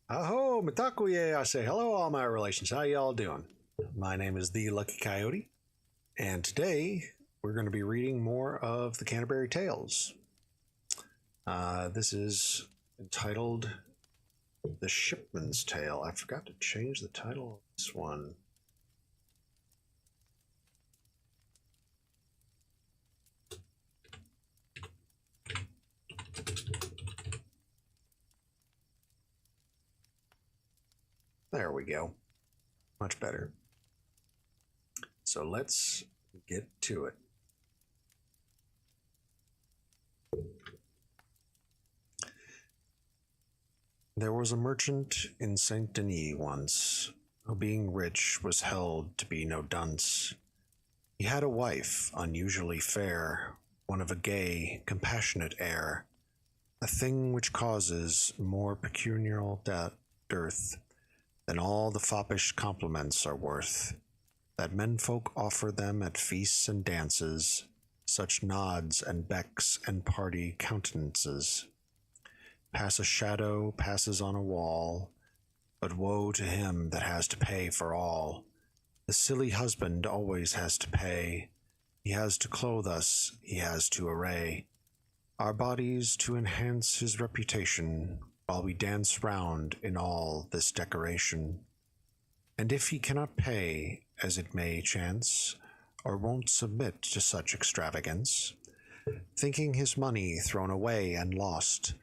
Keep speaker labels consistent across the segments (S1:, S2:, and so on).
S1: Aho, Mitakuye, I say hello, all my relations. How y'all doing? My name is the Lucky Coyote, and today we're going to be reading more of the Canterbury Tales. This is entitled The Shipman's Tale. I forgot to change the title of this one. There we go. Much better. So let's get to it. There was a merchant in Saint Denis once, who being rich was held to be no dunce. He had a wife unusually fair, one of a gay, compassionate air, a thing which causes more pecuniary dearth than all the foppish compliments are worth, that menfolk offer them at feasts and dances, such nods and becks and party countenances. Pass a shadow passes on a wall, but woe to him that has to pay for all. The silly husband always has to pay. He has to clothe us, he has to array our bodies to enhance his reputation, while we dance round in all this decoration. And if he cannot pay, as it may chance, or won't submit to such extravagance, thinking his money thrown away and lost,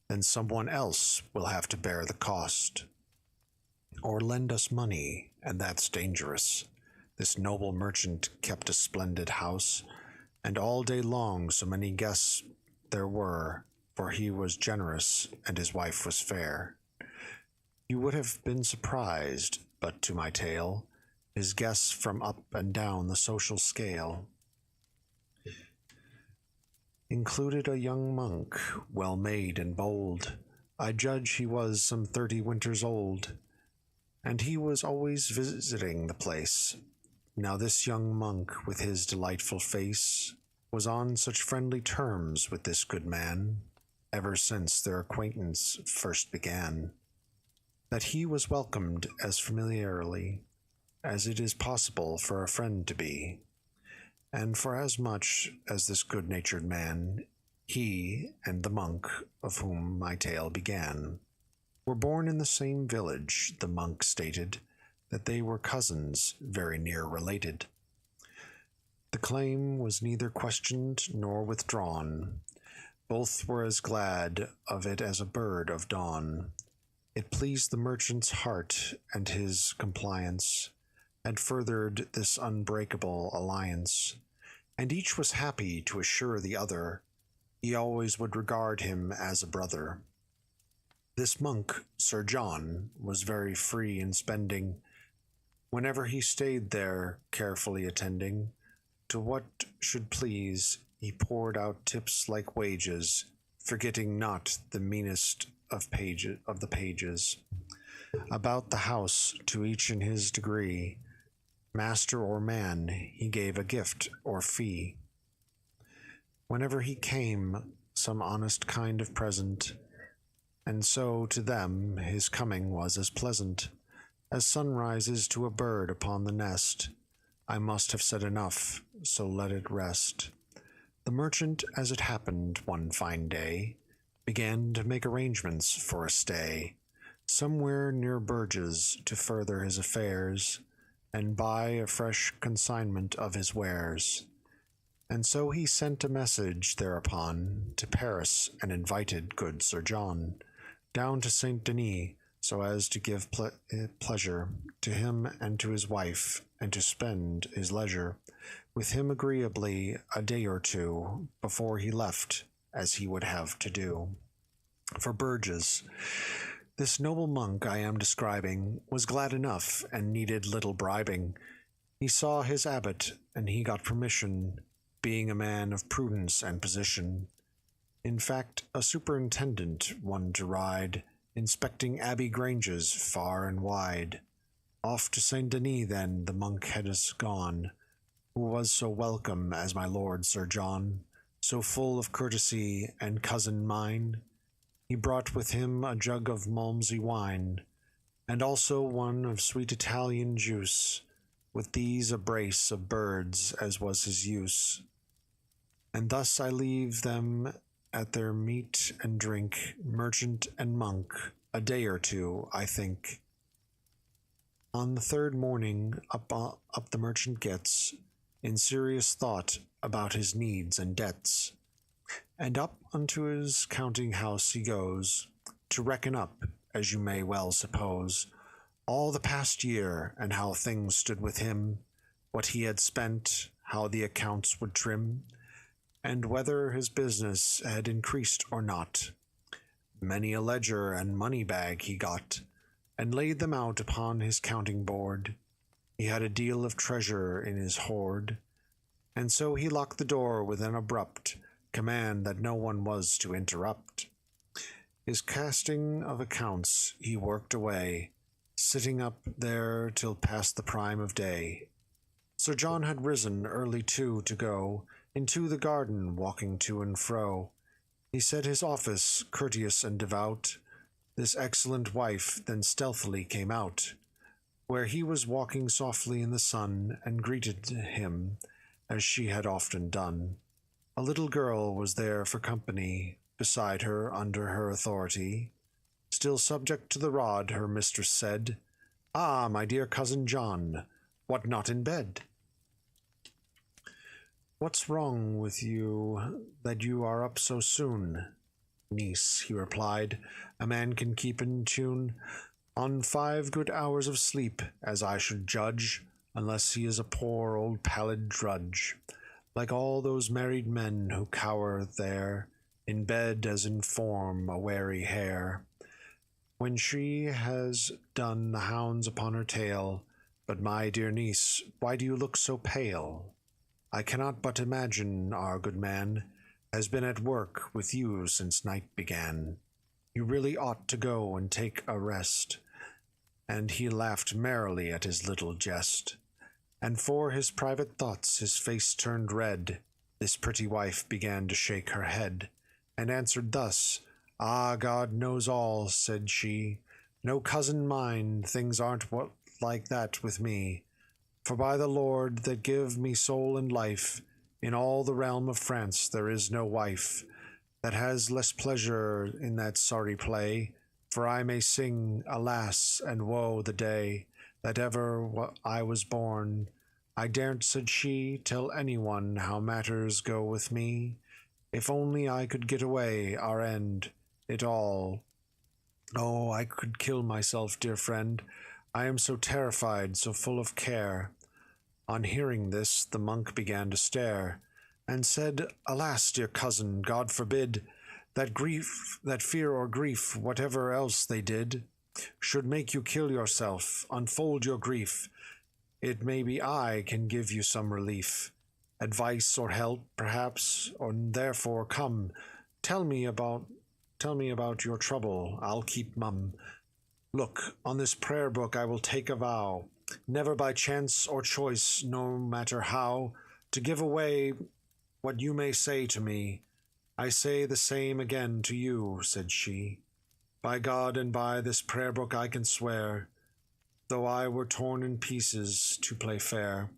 S1: then someone else will have to bear the cost, or lend us money, and that's dangerous. This noble merchant kept a splendid house, and all day long so many guests there were, for he was generous and his wife was fair. You would have been surprised, but to my tale, his guests from up and down the social scale included a young monk, well made and bold. I judge he was some 30 winters old, and he was always visiting the place. Now this young monk, with his delightful face, was on such friendly terms with this good man, ever since their acquaintance first began, that he was welcomed as familiarly as it is possible for a friend to be. And for as much as this good-natured man, he and the monk of whom my tale began, were born in the same village, the monk stated that they were cousins very near related. The claim was neither questioned nor withdrawn. Both were as glad of it as a bird of dawn. It pleased the merchant's heart, and his compliance had furthered this unbreakable alliance, and each was happy to assure the other he always would regard him as a brother. This monk, Sir John, was very free in spending, whenever he stayed there, carefully attending to what should please. He poured out tips like wages, forgetting not the meanest of the pages. About the house, to each in his degree, master or man, he gave a gift or fee. Whenever he came, some honest kind of present, and so to them his coming was as pleasant as sunrise is to a bird upon the nest. I must have said enough, so let it rest. The merchant, as it happened one fine day, began to make arrangements for a stay somewhere near Burgess to further his affairs and buy a fresh consignment of his wares. And so he sent a message thereupon to Paris and invited good Sir John down to Saint Denis, so as to give pleasure to him and to his wife, and to spend his leisure with him agreeably a day or two before he left, as he would have to do. For Burgess, this noble monk I am describing, was glad enough and needed little bribing. He saw his abbot, and he got permission, being a man of prudence and position. In fact, a superintendent, one to ride, inspecting abbey granges far and wide. Off to Saint Denis then the monk had gone, who was so welcome as my lord Sir John, so full of courtesy and cousin mine, He brought with him a jug of Malmsey wine, and also one of sweet Italian juice, with these a brace of birds, as was his use. And thus I leave them at their meat and drink, merchant and monk, a day or two, I think. On the third morning, up the merchant gets, in serious thought about his needs and debts, and up unto his counting house he goes, to reckon up, as you may well suppose, all the past year, and how things stood with him, what he had spent, how the accounts would trim, and whether his business had increased or not. Many a ledger and money bag he got, and laid them out upon his counting board. He had a deal of treasure in his hoard, and so he locked the door with an abrupt command that no one was to interrupt. His casting of accounts he worked away, sitting up there till past the prime of day. Sir John had risen early too to go into the garden, walking to and fro. He said his office, courteous and devout. This excellent wife then stealthily came out, where he was walking softly in the sun, and greeted him, as she had often done. A little girl was there for company, beside her, under her authority. Still subject to the rod, her mistress said, "Ah, my dear cousin John, what, not in bed?" "What's wrong with you, that you are up so soon?" "Niece," he replied, "a man can keep in tune on 5 good hours of sleep, as I should judge, unless he is a poor old pallid drudge, like all those married men who cower there, in bed as in form a wary hare. When she has done the hounds upon her tail. But, my dear niece, why do you look so pale? I cannot but imagine our good man has been at work with you since night began. You really ought to go and take a rest." And he laughed merrily at his little jest. And for his private thoughts his face turned red. This pretty wife began to shake her head, and answered thus, "Ah, God knows all," said she. "No, cousin mine, things aren't like that with me. For by the Lord that give me soul and life, in all the realm of France there is no wife that has less pleasure in that sorry play. For I may sing, alas, and woe the day that ever I was born. I daren't," said she, "tell anyone how matters go with me. If only I could get away, our end, it all. Oh, I could kill myself, dear friend. I am so terrified, so full of care." On hearing this, the monk began to stare, and said, "Alas, dear cousin, God forbid that grief, that fear or grief, whatever else they did, should make you kill yourself. Unfold your grief. It may be I can give you some relief, advice or help, perhaps, or therefore come, tell me about your trouble. I'll keep mum. Look, on this prayer book I will take a vow, never by chance or choice, no matter how, to give away what you may say to me. I say the same again to you," said she. "By God and by this prayer book I can swear, though I were torn in pieces to play fair,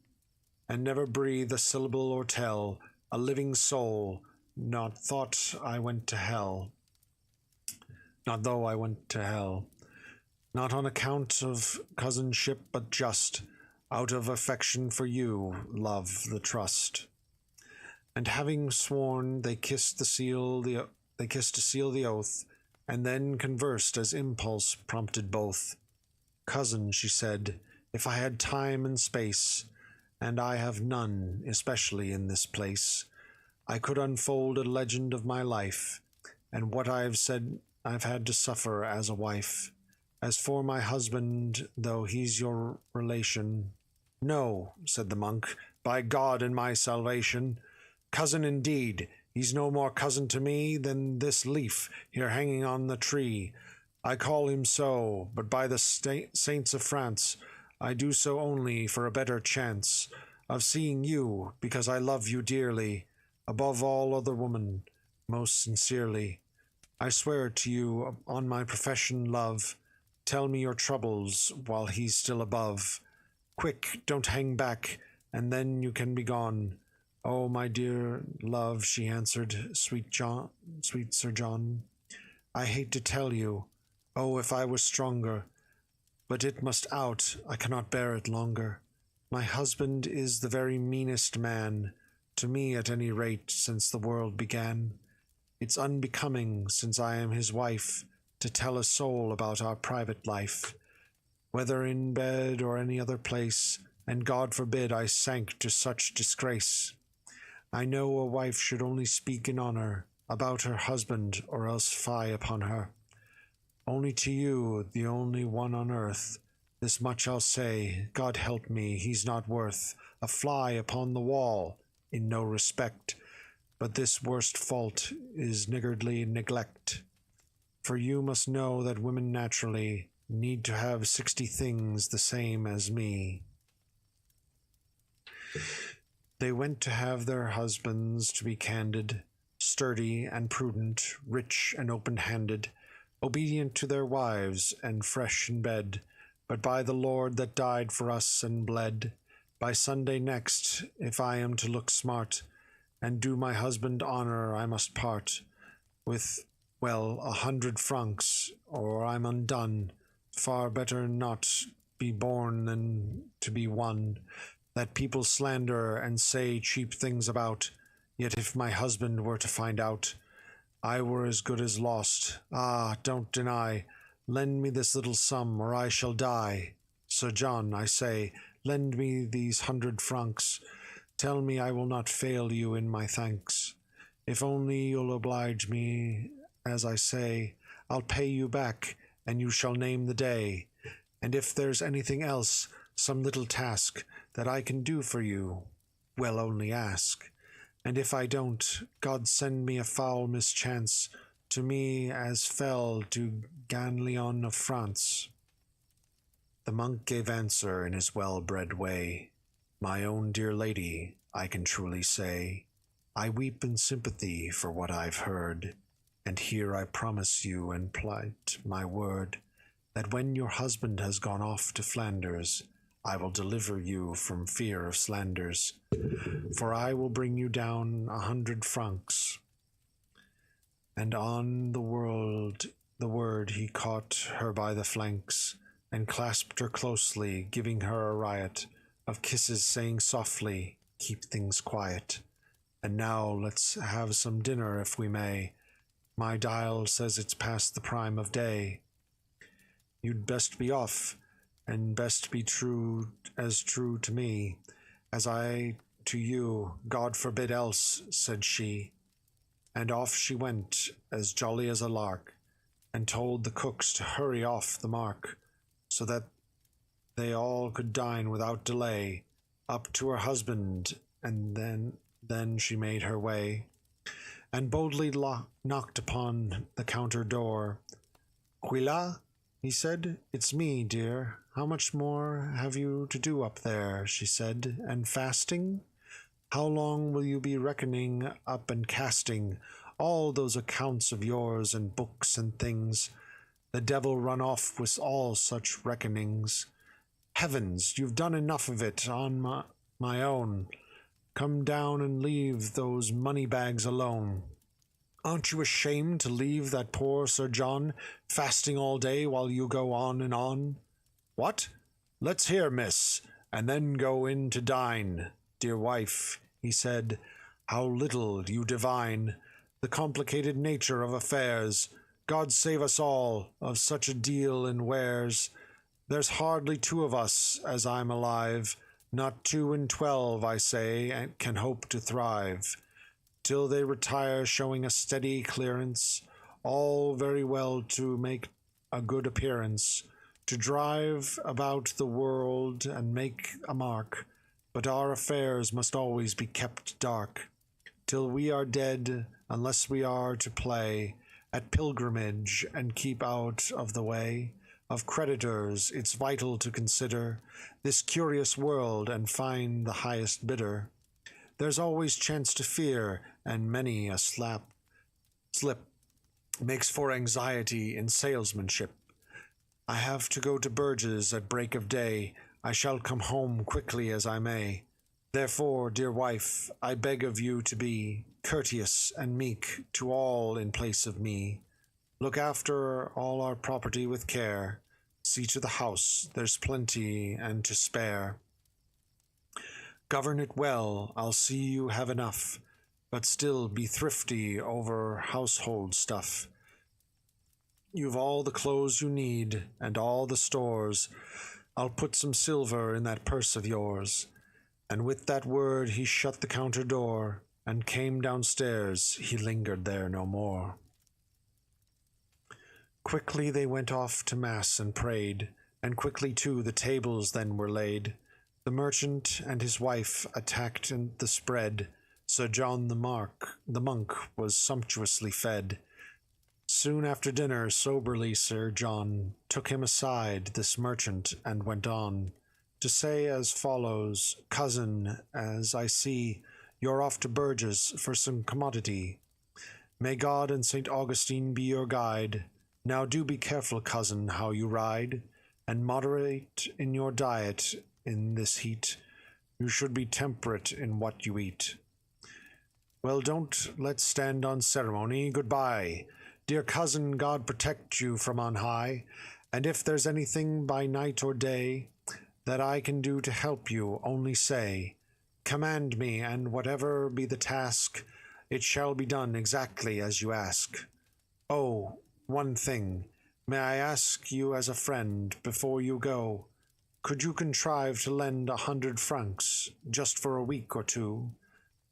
S1: and never breathe a syllable or tell a living soul, not thought I went to hell, not though I went to hell, not on account of cousinship, but just out of affection for you, love, the trust." And having sworn, they kissed to seal the oath, and then conversed as impulse prompted both. "Cousin," she said, "if I had time and space, and I have none, especially in this place, I could unfold a legend of my life, and what I have said I've had to suffer as a wife. As for my husband, though he's your relation—" "No," said the monk, "by God and my salvation! Cousin indeed, he's no more cousin to me than this leaf here hanging on the tree. I call him so, but by the saints of France, I do so only for a better chance of seeing you, because I love you dearly, above all other women, most sincerely. I swear it to you on my profession, love. Tell me your troubles while he's still above. Quick, don't hang back, and then you can be gone. Oh, my dear love, she answered, sweet Sir John. I hate to tell you. Oh, if I was stronger. But it must out, I cannot bear it longer. My husband is the very meanest man, to me at any rate, since the world began. It's unbecoming, since I am his wife, to tell a soul about our private life, whether in bed or any other place, and God forbid I sank to such disgrace. I know a wife should only speak in honour about her husband, or else fie upon her. Only to you, the only one on earth, this much I'll say, God help me, he's not worth a fly upon the wall, in no respect, but this worst fault is niggardly neglect. For you must know that women naturally need to have 60 things the same as me. They went to have their husbands to be candid, sturdy and prudent, rich and open-handed, obedient to their wives and fresh in bed, but by the Lord that died for us and bled, by Sunday next, if I am to look smart, and do my husband honour, I must part with, well, 100 francs, or I'm undone. Far better not be born than to be one, that people slander and say cheap things about. Yet if my husband were to find out, I were as good as lost. Ah, don't deny. Lend me this little sum, or I shall die. Sir John, I say, lend me these 100 francs. Tell me I will not fail you in my thanks. If only you'll oblige me, as I say, I'll pay you back, and you shall name the day. And if there's anything else, some little task, that I can do for you, well, only ask. And if I don't, God send me a foul mischance, to me as fell to Ganleon of France. The monk gave answer in his well-bred way, My own dear lady, I can truly say, I weep in sympathy for what I've heard, and here I promise you and plight my word, that when your husband has gone off to Flanders, I will deliver you from fear of slanders, for I will bring you down 100 francs. And on the word he caught her by the flanks, and clasped her closely, giving her a riot of kisses, saying softly, keep things quiet. And now let's have some dinner if we may. My dial says it's past the prime of day. You'd best be off, and best be true to me, as I to you, God forbid else, said she. And off she went, as jolly as a lark, and told the cooks to hurry off the mark, so that they all could dine without delay, up to her husband, and then she made her way, and boldly knocked upon the counter door. Quila? He said, it's me, dear. How much more have you to do up there? She said, and fasting? How long will you be reckoning up and casting all those accounts of yours and books and things? The devil run off with all such reckonings. Heavens, you've done enough of it on my own. Come down and leave those money bags alone. Aren't you ashamed to leave that poor Sir John fasting all day while you go on and on? What? Let's hear, miss, and then go in to dine. Dear wife, he said, how little you divine the complicated nature of affairs. God save us all of such a deal in wares. There's hardly 2 of us, as I'm alive, not 2 in 12, I say, and can hope to thrive. Till they retire showing a steady clearance, all very well to make a good appearance, to drive about the world and make a mark, but our affairs must always be kept dark, till we are dead, unless we are to play at pilgrimage and keep out of the way of creditors. It's vital to consider this curious world and find the highest bidder. There's always chance to fear, and many a slip. makes for anxiety in salesmanship. I have to go to Burge's at break of day. I shall come home quickly as I may. Therefore, dear wife, I beg of you to be courteous and meek to all in place of me. Look after all our property with care. See to the house, there's plenty and to spare. Govern it well, I'll see you have enough, but still be thrifty over household stuff. You've all the clothes you need, and all the stores. I'll put some silver in that purse of yours. And with that word he shut the counter door, and came downstairs, he lingered there no more. Quickly they went off to mass and prayed, and quickly too the tables then were laid. The merchant and his wife attacked the spread. Sir John the monk was sumptuously fed. Soon after dinner, soberly Sir John took him aside, this merchant, and went on to say as follows: Cousin, as I see, you're off to Burge's for some commodity. May God and St. Augustine be your guide. Now do be careful, cousin, how you ride, and moderate in your diet in this heat. You should be temperate in what you eat. Well, don't let's stand on ceremony. Goodbye. Dear cousin, God protect you from on high, and if there's anything by night or day that I can do to help you, only say. Command me, and whatever be the task, it shall be done exactly as you ask. Oh, one thing, may I ask you as a friend, before you go, could you contrive to lend 100 francs, just for a week or two?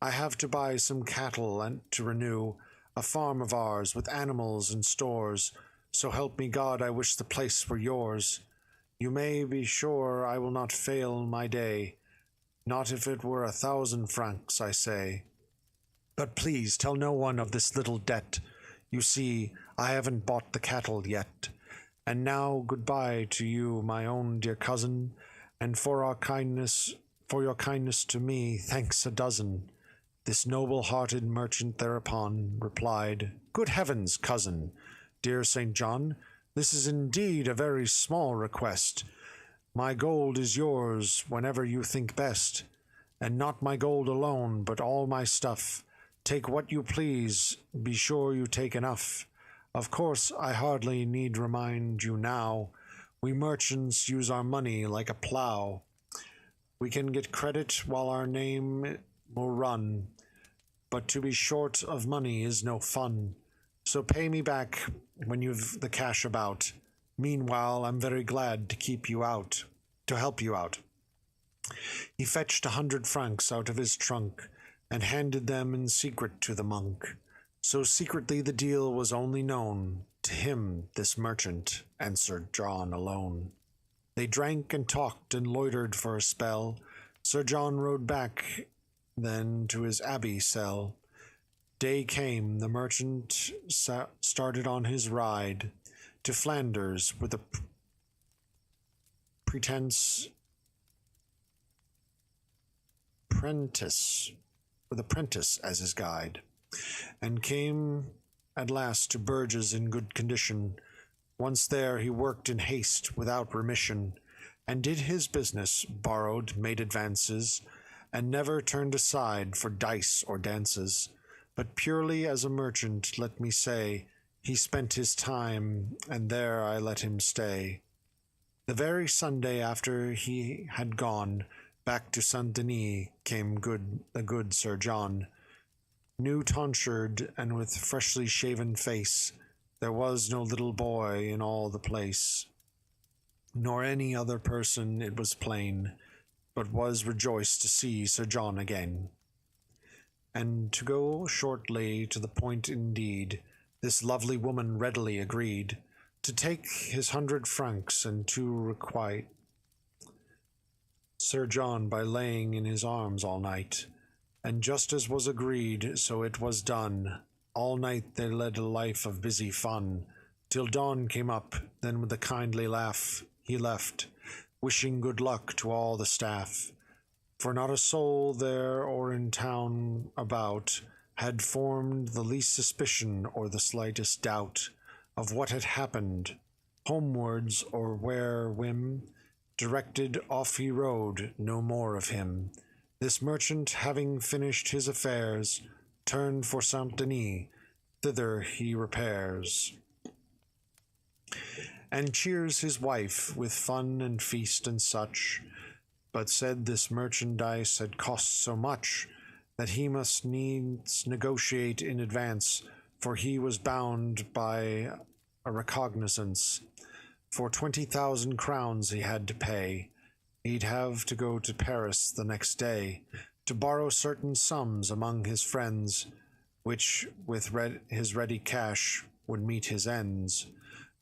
S1: I have to buy some cattle and to renew a farm of ours with animals and stores, so help me God, I wish the place were yours. You may be sure I will not fail my day, not if it were 1,000 francs, I say. But please tell no one of this little debt. You see, I haven't bought the cattle yet. And now goodbye to you, my own dear cousin, and for your kindness to me, thanks a dozen. This noble-hearted merchant thereupon replied, Good heavens, cousin, dear St. John, this is indeed a very small request. My gold is yours whenever you think best, and not my gold alone, but all my stuff. Take what you please, be sure you take enough. Of course, I hardly need remind you now, we merchants use our money like a plough. We can get credit while our name will run, but to be short of money is no fun. So pay me back when you've the cash about. Meanwhile, I'm very glad to help you out. He fetched 100 francs out of his trunk, and handed them in secret to the monk. So secretly the deal was only known to him, this merchant, and Sir John alone. They drank and talked and loitered for a spell. Sir John rode back then to his abbey cell. Day came, the merchant started on his ride to Flanders with a apprentice as his guide, and came at last to Burge's in good condition. Once there he worked in haste without remission, and did his business, borrowed, made advances, and never turned aside for dice or dances, but purely as a merchant, let me say, he spent his time, and there I let him stay. The very Sunday after he had gone back to Saint Denis came the good Sir John, new tonsured and with freshly shaven face. There was no little boy in all the place, nor any other person, it was plain, but was rejoiced to see Sir John again. And to go shortly to the point indeed, this lovely woman readily agreed to take his 100 francs and to requite Sir John by laying in his arms all night. And just as was agreed, so it was done. All night they led a life of busy fun, till dawn came up, then with a kindly laugh he left, wishing good luck to all the staff. For not a soul there or in town about had formed the least suspicion or the slightest doubt of what had happened, homewards or where whim directed, off he rode, no more of him. This merchant, having finished his affairs, turned for Saint Denis, thither he repairs, and cheers his wife with fun and feast and such, but said this merchandise had cost so much that he must needs negotiate in advance, for he was bound by a recognizance. For 20,000 crowns he had to pay. He'd have to go to Paris the next day, to borrow certain sums among his friends, which with his ready cash would meet his ends.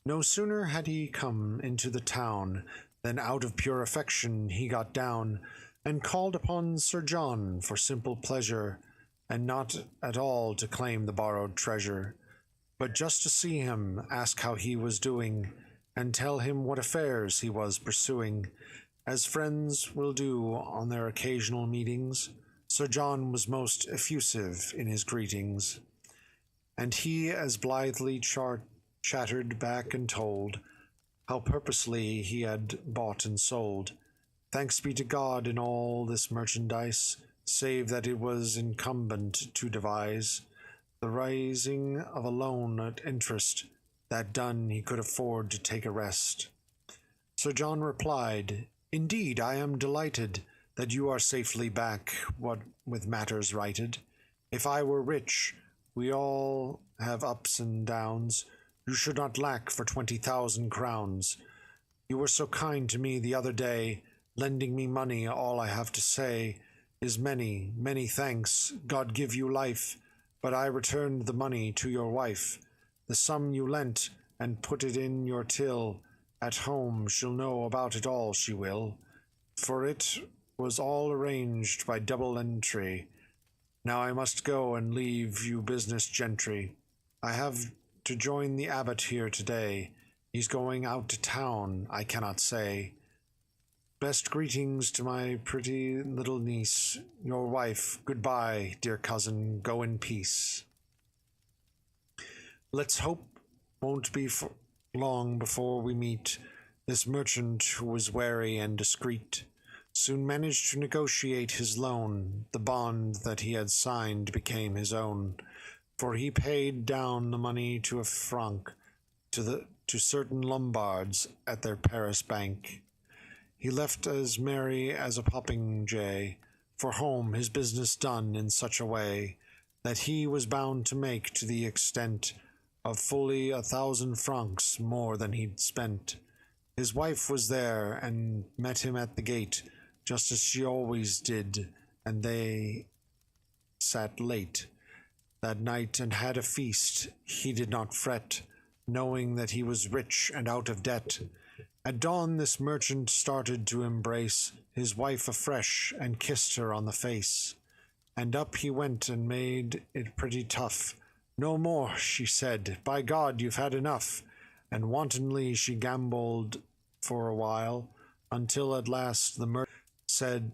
S1: No sooner had he come into the town, than out of pure affection he got down, and called upon Sir John for simple pleasure, and not at all to claim the borrowed treasure, but just to see him, ask how he was doing, and tell him what affairs he was pursuing, as friends will do on their occasional meetings. Sir John was most effusive in his greetings, and he as blithely chattered back and told how purposely he had bought and sold. Thanks be to God in all this merchandise, save that it was incumbent to devise the raising of a loan at interest, that done he could afford to take a rest. Sir John replied, Indeed, I am delighted that you are safely back, what with matters righted. If I were rich, we all have ups and downs, you should not lack for 20,000 crowns. You were so kind to me the other day, lending me money. All I have to say is many, many thanks. God give you life, but I returned the money to your wife. The sum you lent, and put it in your till. At home she'll know about it all, she will, for it was all arranged by double entry. Now I must go and leave you business gentry. I have to join the abbot here today. He's going out to town, I cannot say. Best greetings to my pretty little niece, your wife. Goodbye, dear cousin, go in peace. Let's hope won't be for long before we meet. This merchant, who was wary and discreet, soon managed to negotiate his loan. The bond that he had signed became his own, for he paid down the money to a franc to certain Lombards at their Paris bank. He left as merry as a popinjay for home, his business done in such a way that he was bound to make to the extent of fully 1,000 francs more than he'd spent. His wife was there and met him at the gate, just as she always did, and they sat late that night and had a feast. He did not fret, knowing that he was rich and out of debt. At dawn this merchant started to embrace his wife afresh and kissed her on the face. And up he went and made it pretty tough. No more, she said, by God, you've had enough. And wantonly she gambled for a while, until at last the merchant said,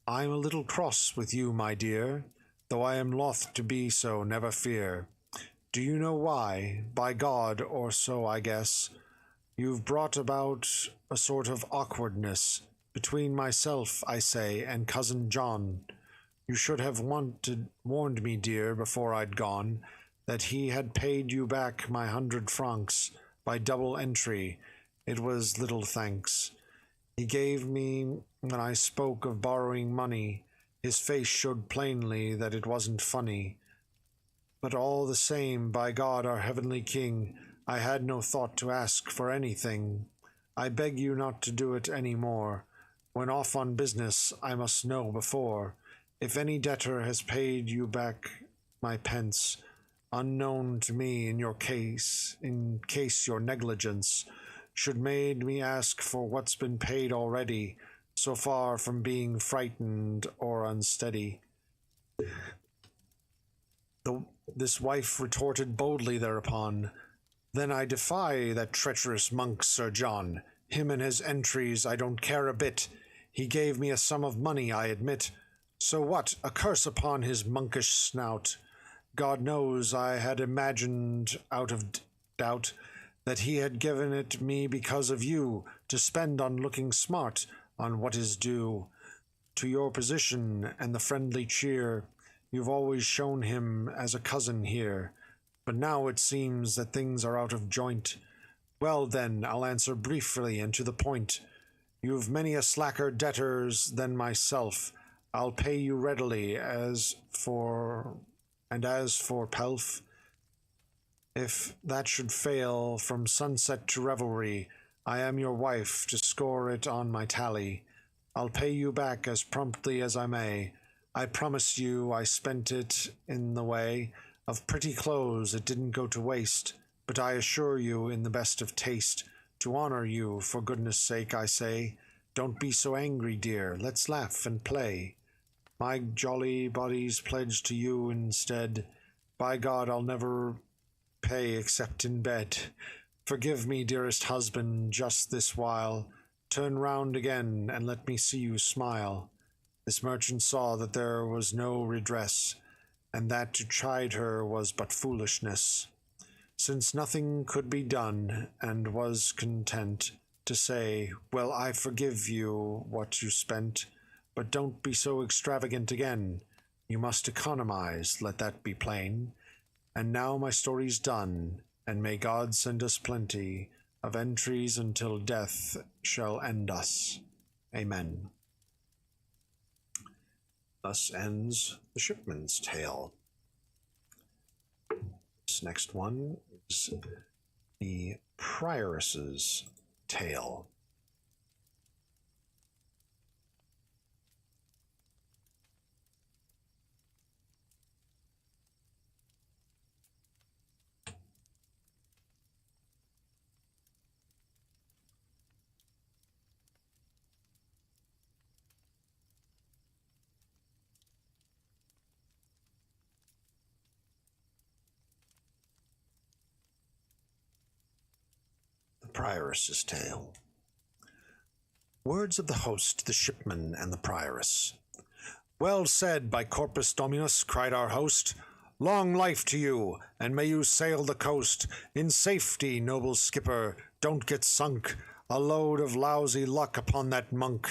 S1: I'm a little cross with you, my dear, though I am loth to be so, never fear. Do you know why? By God, or so I guess. You've brought about a sort of awkwardness between myself, I say, and cousin John. You should have warned me, dear, before I'd gone, that he had paid you back my 100 francs by double entry. It was little thanks he gave me when I spoke of borrowing money. His face showed plainly that it wasn't funny. But all the same, by God, our heavenly King, I had no thought to ask for anything. I beg you not to do it any more. When off on business, I must know before. If any debtor has paid you back my pence, unknown to me in case your negligence should made me ask for what's been paid already, so far from being frightened or unsteady. This wife retorted boldly thereupon, Then I defy that treacherous monk, Sir John. Him and his entries I don't care a bit. He gave me a sum of money, I admit. So what? A curse upon his monkish snout. God knows I had imagined out of doubt that he had given it me because of you, to spend on looking smart, on what is due to your position and the friendly cheer you've always shown him as a cousin here. But now it seems that things are out of joint. Well, then, I'll answer briefly and to the point. You've many a slacker debtors than myself. I'll pay you readily, as for pelf, if that should fail from sunset to revelry, I am your wife to score it on my tally. I'll pay you back as promptly as I may. I promise you I spent it in the way of pretty clothes, it didn't go to waste, but I assure you in the best of taste, to honor you, for goodness sake, I say, don't be so angry, dear, let's laugh and play. My jolly body's pledged to you instead. By God, I'll never pay except in bed. Forgive me, dearest husband, just this while. Turn round again, and let me see you smile. This merchant saw that there was no redress, and that to chide her was but foolishness, since nothing could be done, and was content to say, well, I forgive you what you spent, but don't be so extravagant again. You must economize, let that be plain. And now my story's done, and may God send us plenty of entries until death shall end us. Amen. Thus ends the Shipman's tale. This next one is the Prioress's tale. Prioress's tale. Words of the host, the shipman, and the prioress. Well said, by Corpus Dominus, cried our host. Long life to you, and may you sail the coast in safety, noble skipper. Don't get sunk, a load of lousy luck upon that monk.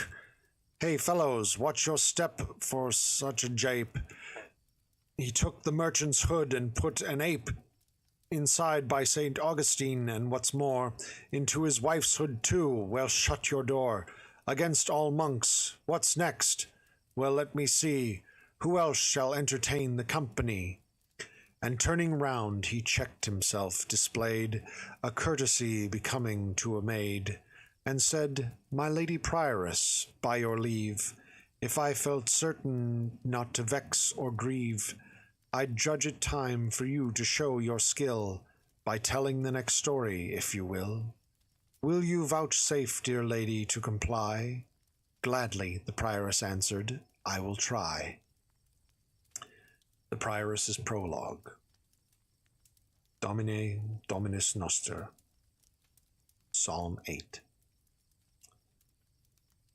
S1: Hey, fellows, watch your step for such a jape. He took the merchant's hood and put an ape inside by St. Augustine, and what's more, into his wife's hood too. Well, shut your door against all monks. What's next? Well, let me see. Who else shall entertain the company? And turning round, he checked himself, displayed a courtesy becoming to a maid, and said, My lady prioress, by your leave, if I felt certain not to vex or grieve, I'd judge it time for you to show your skill by telling the next story, if you will. Will you vouchsafe, dear lady, to comply? Gladly, the prioress answered, I will try. The prioress's prologue. Domine, Dominus Noster. Psalm 8.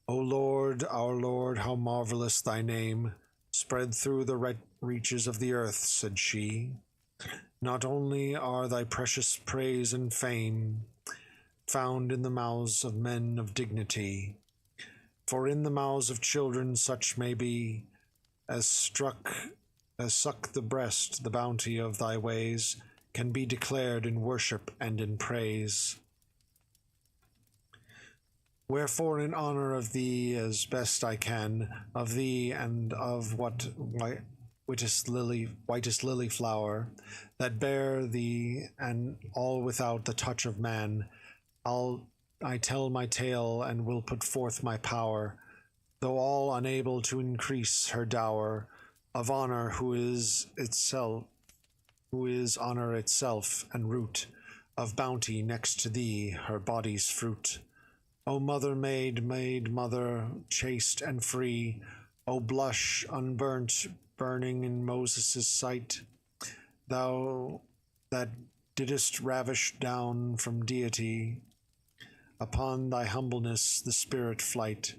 S1: O Lord, our Lord, how marvelous thy name, spread through the reaches of the earth, said she. Not only are thy precious praise and fame found in the mouths of men of dignity, for in the mouths of children such may be, as suck the breast, the bounty of thy ways can be declared in worship and in praise. Wherefore, in honor of thee, as best I can, of thee and of what whitest lily flower that bear thee, and all without the touch of man, I tell my tale and will put forth my power, though all unable to increase her dower of honor, who is honor itself and root of bounty next to thee, her body's fruit. O mother maid, mother, chaste and free, O blush unburnt, burning in Moses' sight, thou that didst ravish down from deity upon thy humbleness the spirit flight,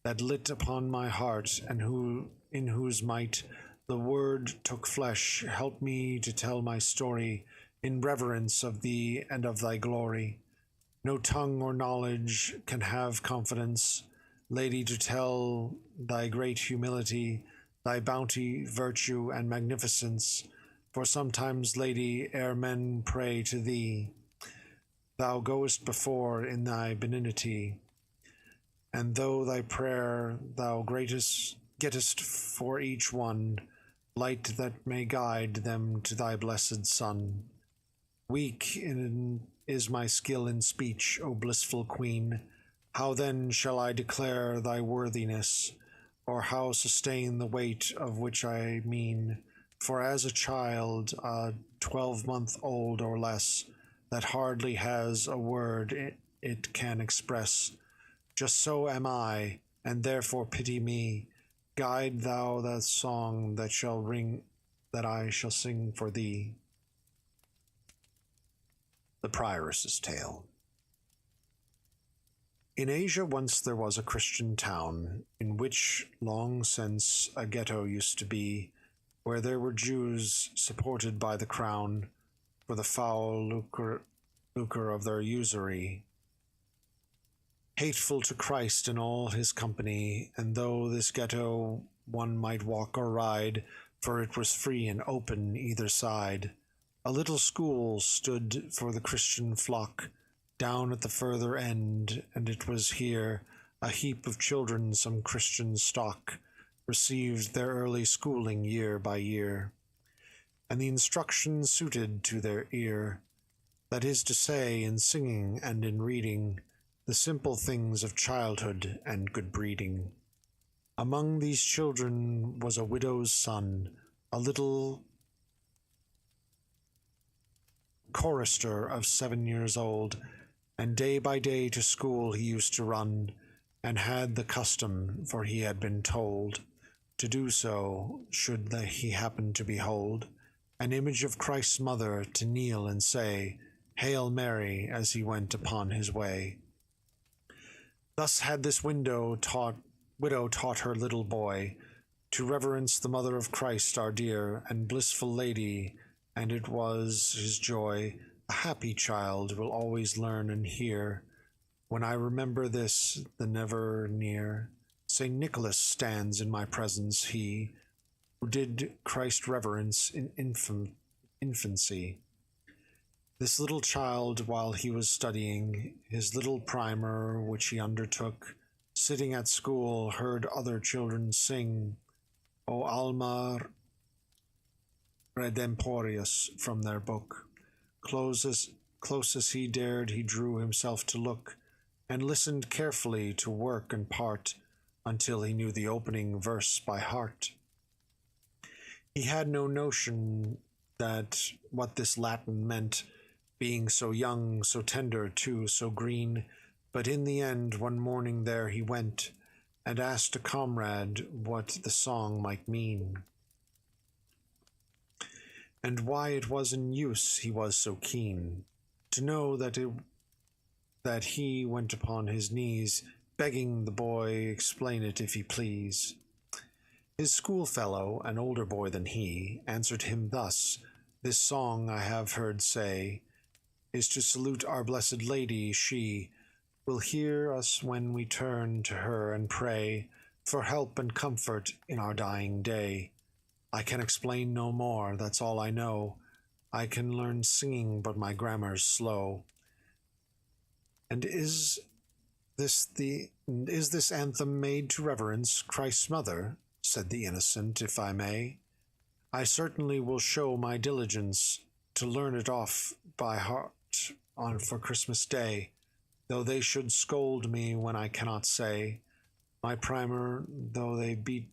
S1: that lit upon my heart, and in whose might the Word took flesh. Help me to tell my story in reverence of Thee and of Thy glory. No tongue or knowledge can have confidence, Lady, to tell Thy great humility, Thy bounty, virtue, and magnificence. For sometimes, Lady, ere men pray to Thee, Thou goest before in Thy benignity, and though Thy prayer Thou gettest for each one, light that may guide them to Thy blessed Son. Weak is my skill in speech, O blissful Queen. How then shall I declare Thy worthiness, or how sustain the weight of which I mean? For as a child, 12-month old or less, that hardly has a word it can express, just so am I, and therefore pity me. Guide Thou that song that shall ring, that I shall sing for Thee. The Prioress's Tale. In Asia once there was a Christian town, in which long since a ghetto used to be, where there were Jews supported by the crown for the foul lucre of their usury, hateful to Christ and all his company. And though this ghetto one might walk or ride, for it was free and open either side, a little school stood for the Christian flock down at the further end, and it was here a heap of children, some Christian stock, received their early schooling year by year, and the instruction suited to their ear, that is to say, in singing and in reading, the simple things of childhood and good breeding. Among these children was a widow's son, a little chorister of 7 years old, and day by day to school he used to run, and had the custom, for he had been told, to do so, should he happen to behold an image of Christ's mother, to kneel and say, Hail Mary, as he went upon his way. Thus had this widow taught her little boy to reverence the mother of Christ, our dear and blissful Lady, and it was his joy. A happy child will always learn and hear. When I remember this, the never near, St. Nicholas stands in my presence, he who did Christ reverence in infancy. This little child, while he was studying his little primer which he undertook, sitting at school, heard other children sing, O Alma Redemptorius, from their book. Close as he dared, he drew himself to look, and listened carefully to work and part, until he knew the opening verse by heart. He had no notion that what this Latin meant, being so young, so tender too, so green, but in the end, one morning there he went, and asked a comrade what the song might mean, and why it was in use. He was so keen to know that he went upon his knees, begging the boy explain it if he please. His schoolfellow, an older boy than he, answered him thus, This song I have heard say is to salute our blessed Lady. She will hear us when we turn to her and pray for help and comfort in our dying day. I can explain no more, that's all I know. I can learn singing, but my grammar's slow. And is this anthem made to reverence Christ's mother? Said the innocent, if I may. I certainly will show my diligence to learn it off by heart for Christmas Day, though they should scold me when I cannot say my primer, though they beat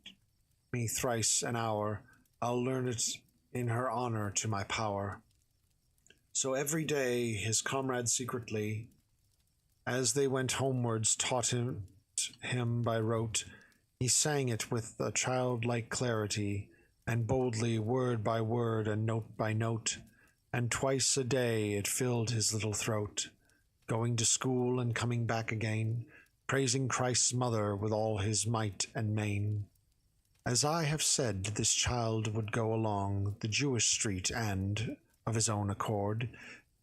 S1: me thrice an hour, I'll learn it in her honor to my power. So every day his comrade secretly, as they went homewards, taught him by rote. He sang it with a childlike clarity, and boldly, word by word and note by note, and twice a day it filled his little throat, going to school and coming back again, praising Christ's mother with all his might and main. As I have said, this child would go along the Jewish street, and, of his own accord,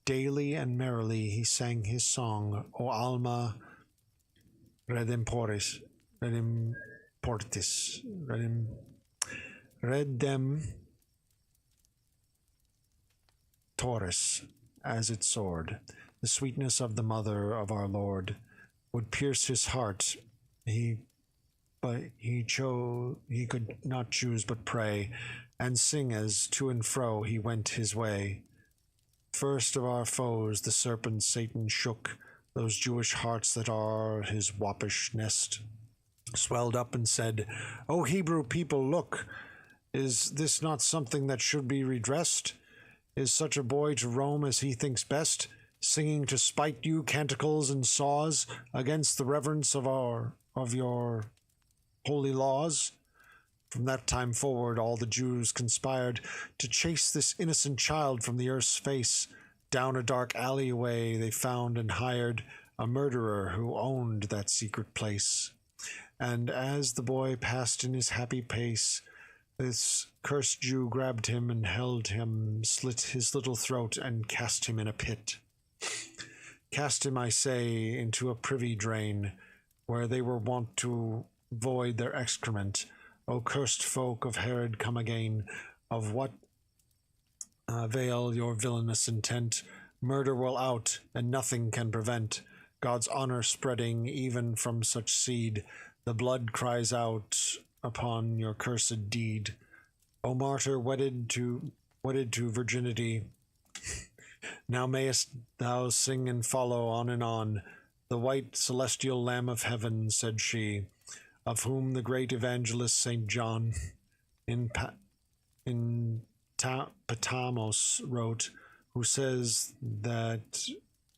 S1: daily and merrily he sang his song, O Alma Redemptoris, Redemptortis, Redemptoris, as it soared. The sweetness of the mother of our Lord would pierce his heart. He could not choose but pray, and sing as to and fro he went his way. First of our foes the serpent Satan shook, those Jewish hearts that are his whoppish nest, swelled up and said, O Hebrew people, look! Is this not something that should be redressed? Is such a boy to roam as he thinks best, singing to spite you canticles and saws against the reverence of your holy laws? From that time forward all the Jews conspired to chase this innocent child from the earth's face. Down a dark alleyway they found and hired a murderer who owned that secret place. And as the boy passed in his happy pace, this cursed Jew grabbed him and held him, slit his little throat, and cast him in a pit. Cast him, I say, into a privy drain, where they were wont to void their excrement. O cursed folk of Herod, come again! Of what avail your villainous intent? Murder will out, and nothing can prevent God's honor spreading even from such seed. The blood cries out upon your cursed deed. O martyr wedded to virginity, now mayest thou sing and follow on and on. The white celestial Lamb of heaven, said she, of whom the great evangelist St. John in Patmos wrote, who says that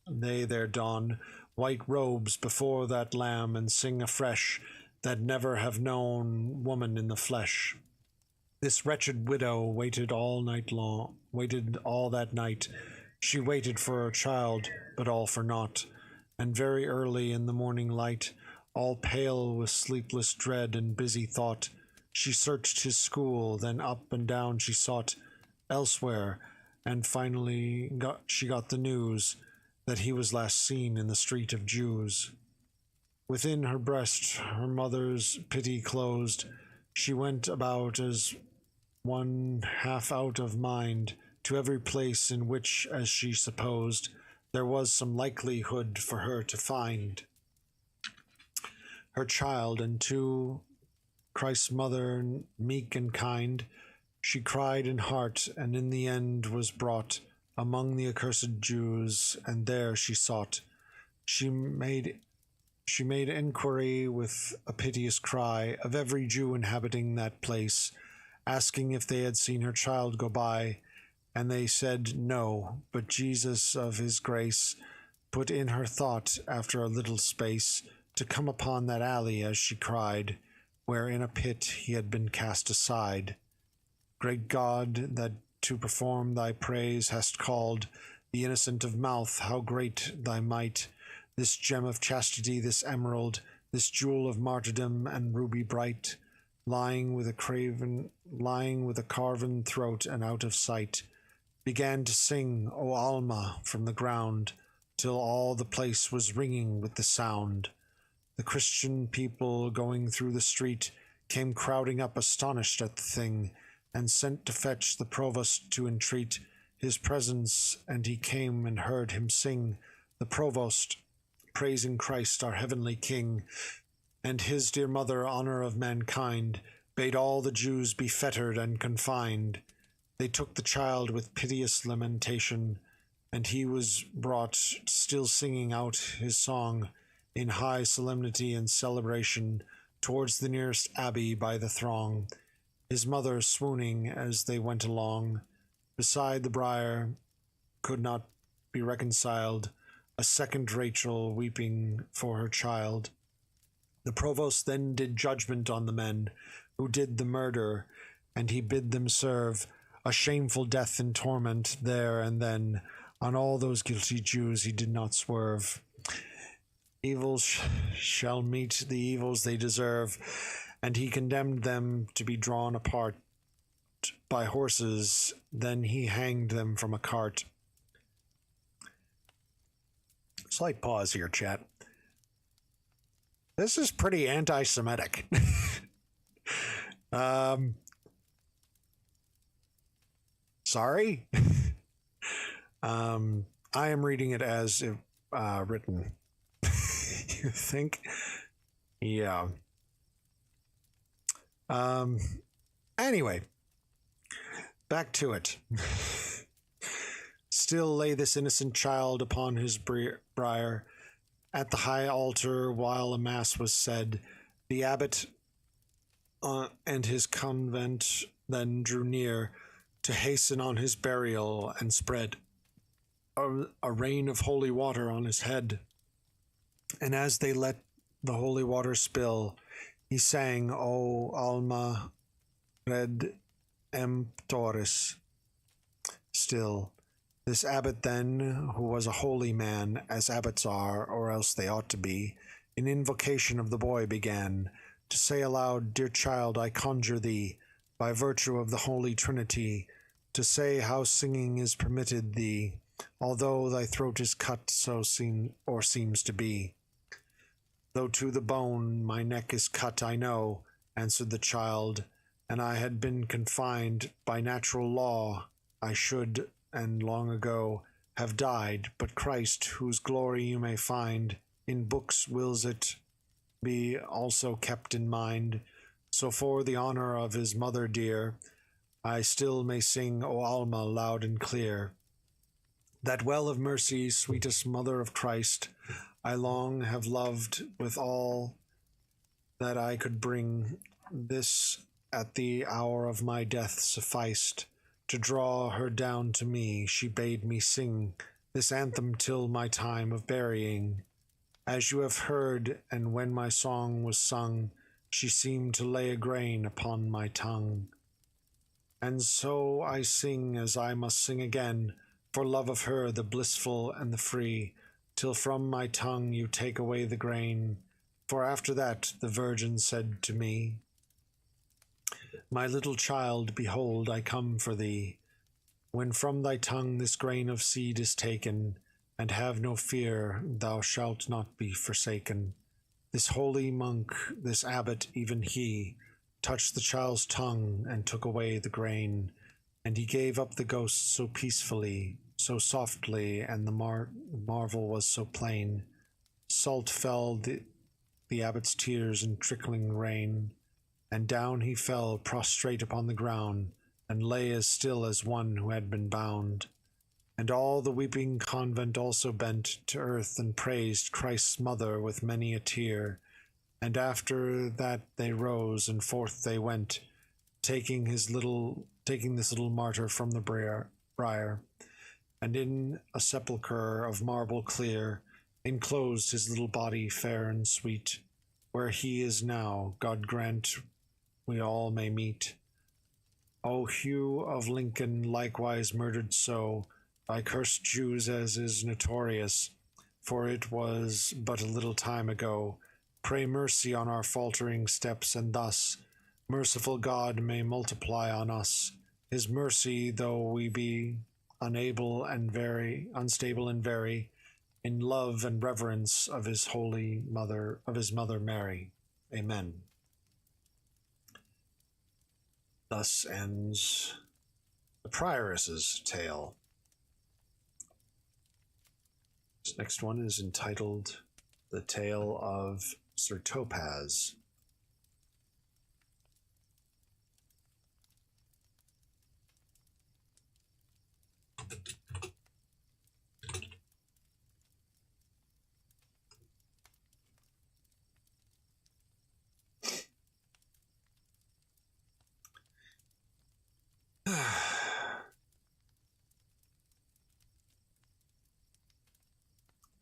S1: they there don white robes before that Lamb and sing afresh that never have known woman in the flesh. This wretched widow waited all that night. She waited for her child, but all for naught. And very early in the morning light, all pale with sleepless dread and busy thought, she searched his school, then up and down she sought elsewhere, and finally she got the news that he was last seen in the street of Jews. Within her breast her mother's pity closed. She went about as one half out of mind to every place in which, as she supposed, there was some likelihood for her to find her child, and to Christ's mother, meek and kind, she cried in heart, and in the end was brought among the accursed Jews, and there she sought. She made inquiry with a piteous cry of every Jew inhabiting that place, asking if they had seen her child go by, and they said no, but Jesus of his grace put in her thought, after a little space, to come upon that alley, as she cried, where in a pit he had been cast aside. Great God, that to perform thy praise hast called the innocent of mouth, how great thy might! This gem of chastity, this emerald, this jewel of martyrdom and ruby bright, lying with a carven throat and out of sight, began to sing, O Alma, from the ground, till all the place was ringing with the sound. The Christian people going through the street came crowding up astonished at the thing, and sent to fetch the provost to entreat his presence, and he came and heard him sing, the provost, praising Christ our heavenly King, and his dear mother, honor of mankind, bade all the Jews be fettered and confined. They took the child with piteous lamentation, and he was brought, still singing out his song, in high solemnity and celebration, towards the nearest abbey by the throng, his mother swooning as they went along. Beside the briar could not be reconciled a second Rachel weeping for her child. The provost then did judgment on the men who did the murder, and he bid them serve a shameful death in torment there and then. On all those guilty Jews he did not swerve. Evils shall meet the evils they deserve, and he condemned them to be drawn apart by horses. Then he hanged them from a cart. Slight pause here, chat. This is pretty anti-Semitic. Sorry. I am reading it as written. You think? Yeah. Anyway, back to it. Still lay this innocent child upon his bier at the high altar while a mass was said. The abbot and his convent then drew near to hasten on his burial and spread a rain of holy water on his head. And as they let the holy water spill, he sang, O alma redemptoris. Still, this abbot then, who was a holy man, as abbots are, or else they ought to be, in invocation of the boy began to say aloud, Dear child, I conjure thee, by virtue of the Holy Trinity, to say how singing is permitted thee, although thy throat is cut, so seems to be. Though to the bone my neck is cut, I know, answered the child, and I had been confined by natural law, I should, and long ago, have died, but Christ, whose glory you may find in books, wills it be also kept in mind. So for the honor of his mother dear, I still may sing O Alma loud and clear. That well of mercy, sweetest mother of Christ, I long have loved with all that I could bring. This at the hour of my death sufficed to draw her down to me. She bade me sing this anthem till my time of burying. As you have heard, and when my song was sung, she seemed to lay a grain upon my tongue. And so I sing as I must sing again, for love of her, the blissful and the free, till from my tongue you take away the grain. For after that the Virgin said to me, My little child, behold, I come for thee. When from thy tongue this grain of seed is taken, and have no fear, thou shalt not be forsaken. This holy monk, this abbot, even he, touched the child's tongue and took away the grain, and he gave up the ghost so peacefully, so softly, and the marvel was so plain. Salt fell the abbot's tears in trickling rain, and down he fell prostrate upon the ground, and lay as still as one who had been bound. And all the weeping convent also bent to earth and praised Christ's mother with many a tear. And after that they rose, and forth they went, taking this little martyr from the briar, and in a sepulchre of marble clear enclosed his little body fair and sweet. Where he is now, God grant we all may meet. O Hugh of Lincoln, likewise murdered so by cursed Jews, as is notorious, for it was but a little time ago. Pray mercy on our faltering steps, and thus merciful God may multiply on us his mercy, though we be unstable and very, in love and reverence of his holy mother, of his mother Mary. Amen. Thus ends the prioress's tale. This next one is entitled The Tale of Sir Topaz.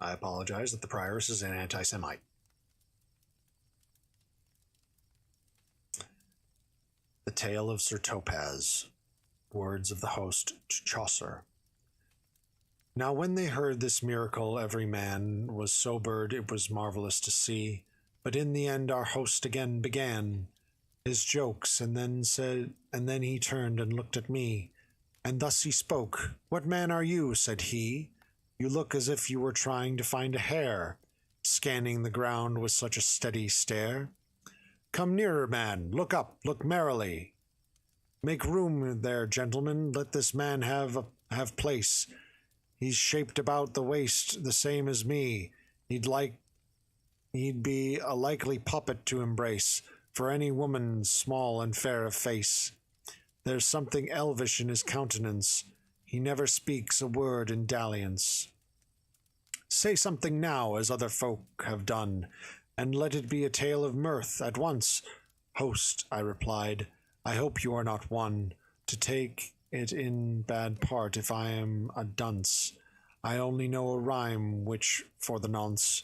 S1: I apologize that the prioress is an anti-Semite. The Tale of Sir Topaz. Words of the host to Chaucer. Now when they heard this miracle, every man was sobered, it was marvellous to see. But in the end our host again began his jokes, and then he turned and looked at me, and thus he spoke. "What man are you?" said he. "You look as if you were trying to find a hare, scanning the ground with such a steady stare. Come nearer, man, look up, look merrily. Make room there, gentlemen, let this man have place. He's shaped about the waist the same as me. He'd be a likely puppet to embrace for any woman small and fair of face. There's something elvish in his countenance. He never speaks a word in dalliance. Say something now, as other folk have done, and let it be a tale of mirth at once." "Host," I replied, "I hope you are not one to take it in bad part if I am a dunce. I only know a rhyme which, for the nonce,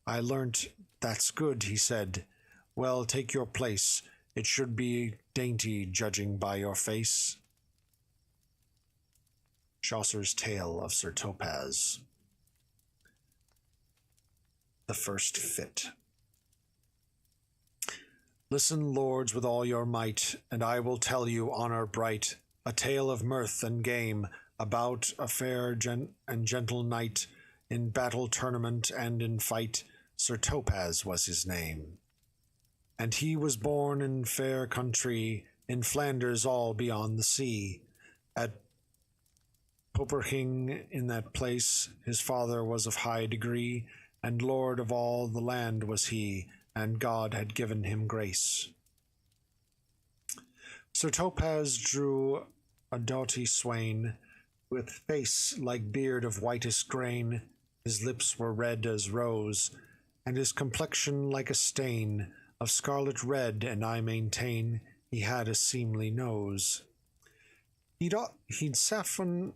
S1: I learnt." "That's good," he said. "Well, take your place. It should be dainty, judging by your face." Chaucer's Tale of Sir Topaz. The First Fit. "Listen, lords, with all your might, and I will tell you, honour bright, a tale of mirth and game, about a fair and gentle knight, in battle, tournament, and in fight. Sir Topaz was his name. And he was born in fair country, in Flanders all beyond the sea. At Poperking in that place, his father was of high degree, and lord of all the land was he, and God had given him grace. Sir Topaz drew a doughty swain, with face like beard of whitest grain. His lips were red as rose, and his complexion like a stain of scarlet red, and I maintain he had a seemly nose. He'd saffron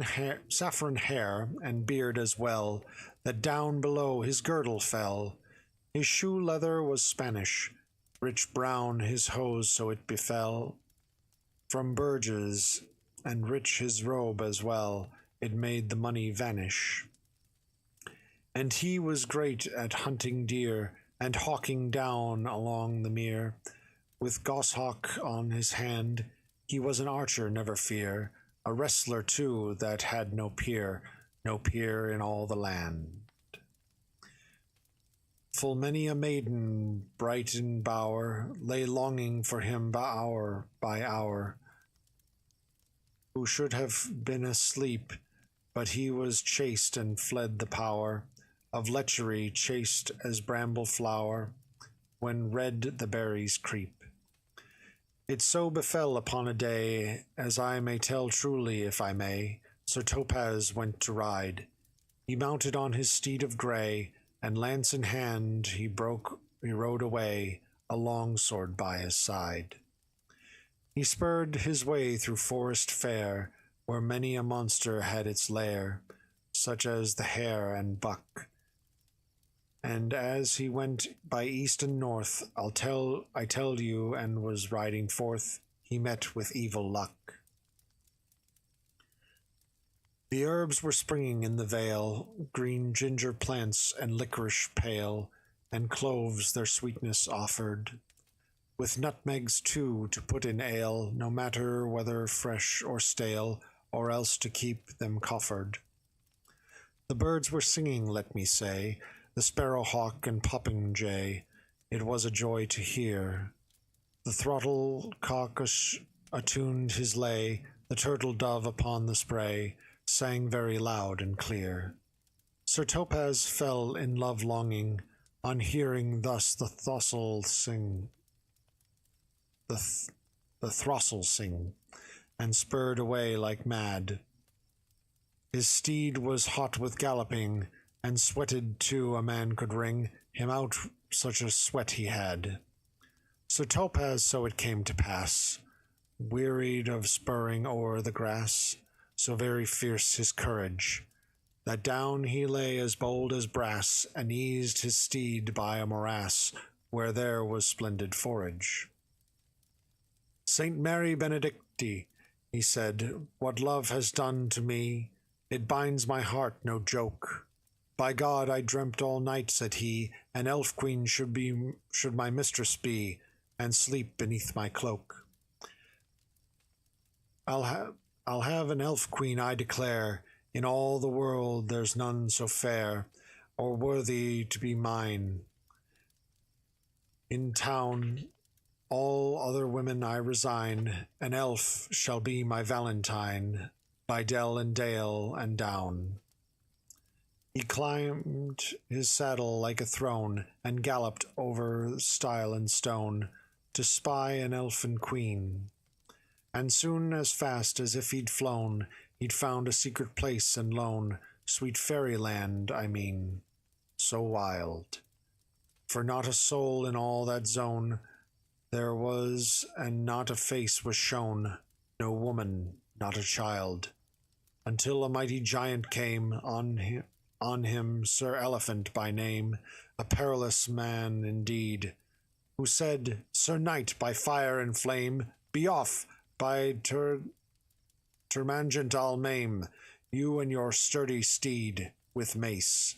S1: hair and beard as well, that down below his girdle fell. His shoe leather was Spanish, rich brown his hose, so it befell, from Burges, and rich his robe as well, it made the money vanish. And he was great at hunting deer, and hawking down along the mere. With goshawk on his hand, he was an archer, never fear, a wrestler too, that had no peer in all the land. Full many a maiden, bright in bower, lay longing for him hour by hour, who should have been asleep, but he was chaste and fled the power of lechery, chaste as bramble flower, when red the berries creep. It so befell upon a day, as I may tell truly if I may, Sir Topaz went to ride. He mounted on his steed of grey, and lance in hand he rode away, a long sword by his side. He spurred his way through forest fair, where many a monster had its lair, such as the hare and buck. And as he went by east and north, I tell you, and was riding forth, he met with evil luck. The herbs were springing in the vale, green ginger plants and licorice pale, and cloves their sweetness offered, with nutmegs too to put in ale, no matter whether fresh or stale, or else to keep them coffered. The birds were singing, let me say, the sparrowhawk and popinjay, it was a joy to hear. The throttle cock attuned his lay, the turtle dove upon the spray sang very loud and clear. Sir Topaz fell in love longing, on hearing thus the throstle sing, and spurred away like mad. His steed was hot with galloping, and sweated too, a man could wring him out, such a sweat he had. Sir Topaz, so it came to pass, wearied of spurring o'er the grass, so very fierce his courage, that down he lay as bold as brass, and eased his steed by a morass, where there was splendid forage. "Saint Mary Benedicti," he said, "what love has done to me, it binds my heart, no joke. By God, I dreamt all night," said he, "an elf queen should my mistress be, and sleep beneath my cloak. I'll have an elf queen, I declare. In all the world there's none so fair, or worthy to be mine. In town, all other women I resign. An elf shall be my Valentine, by dell and dale and down. He climbed his saddle like a throne, and galloped over stile and stone, to spy an elfin queen. And soon as fast as if he'd flown, he'd found a secret place and lone, sweet fairyland, I mean, so wild. For not a soul in all that zone there was, and not a face was shown, no woman, not a child, until a mighty giant came on him Sir Elephant by name, a perilous man indeed, who said, Sir Knight, by fire and flame, be off, by Termagant I'll maim you and your sturdy steed with mace.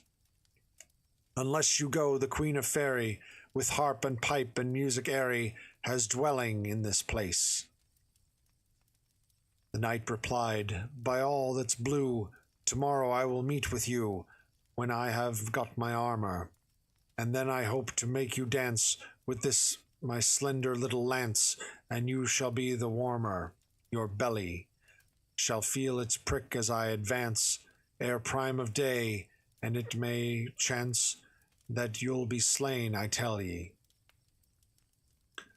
S1: Unless you go, the Queen of Faery, with harp and pipe and music airy, has dwelling in this place. The knight replied, By all that's blue, tomorrow I will meet with you, when I have got my armor, and then I hope to make you dance with this my slender little lance, and you shall be the warmer. Your belly shall feel its prick as I advance, ere prime of day, and it may chance that you'll be slain, I tell ye.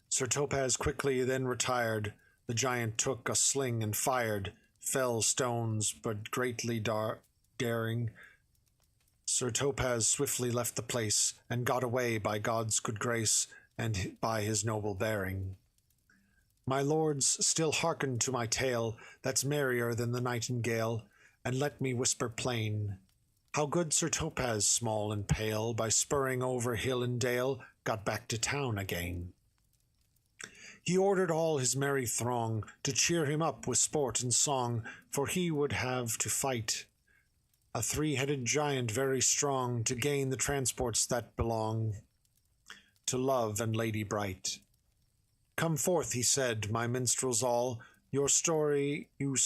S1: Sir Topaz quickly then retired. The giant took a sling and fired, fell stones, but greatly daring. Sir Topaz swiftly left the place, and got away by God's good grace, and by his noble bearing. My lords, still hearken to my tale, that's merrier than the nightingale, and let me whisper plain, how good Sir Topaz, small and pale, by spurring over hill and dale, got back to town again. He ordered all his merry throng to cheer him up with sport and song, for he would have to fight a three-headed giant very strong, to gain the transports that belong to love and Lady Bright. Come forth, he said, my minstrels all, your story, you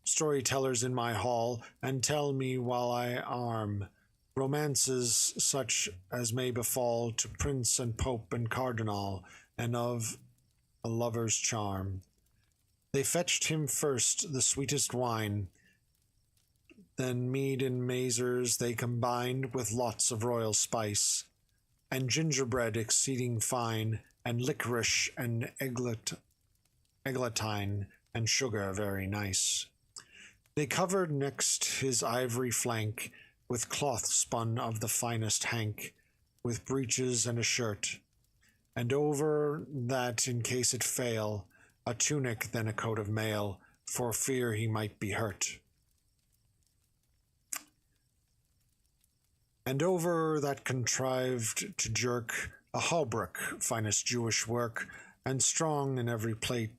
S1: storytellers in my hall, and tell me while I arm romances such as may befall to prince and pope and cardinal, and of a lover's charm. They fetched him first the sweetest wine, then mead and mazers they combined with lots of royal spice, and gingerbread exceeding fine, and licorice and eglantine, and sugar very nice. They covered next his ivory flank with cloth spun of the finest hank, with breeches and a shirt, and over that, in case it fail, a tunic, then a coat of mail, for fear he might be hurt. And over that contrived to jerk a hauberk, finest Jewish work, and strong in every plate,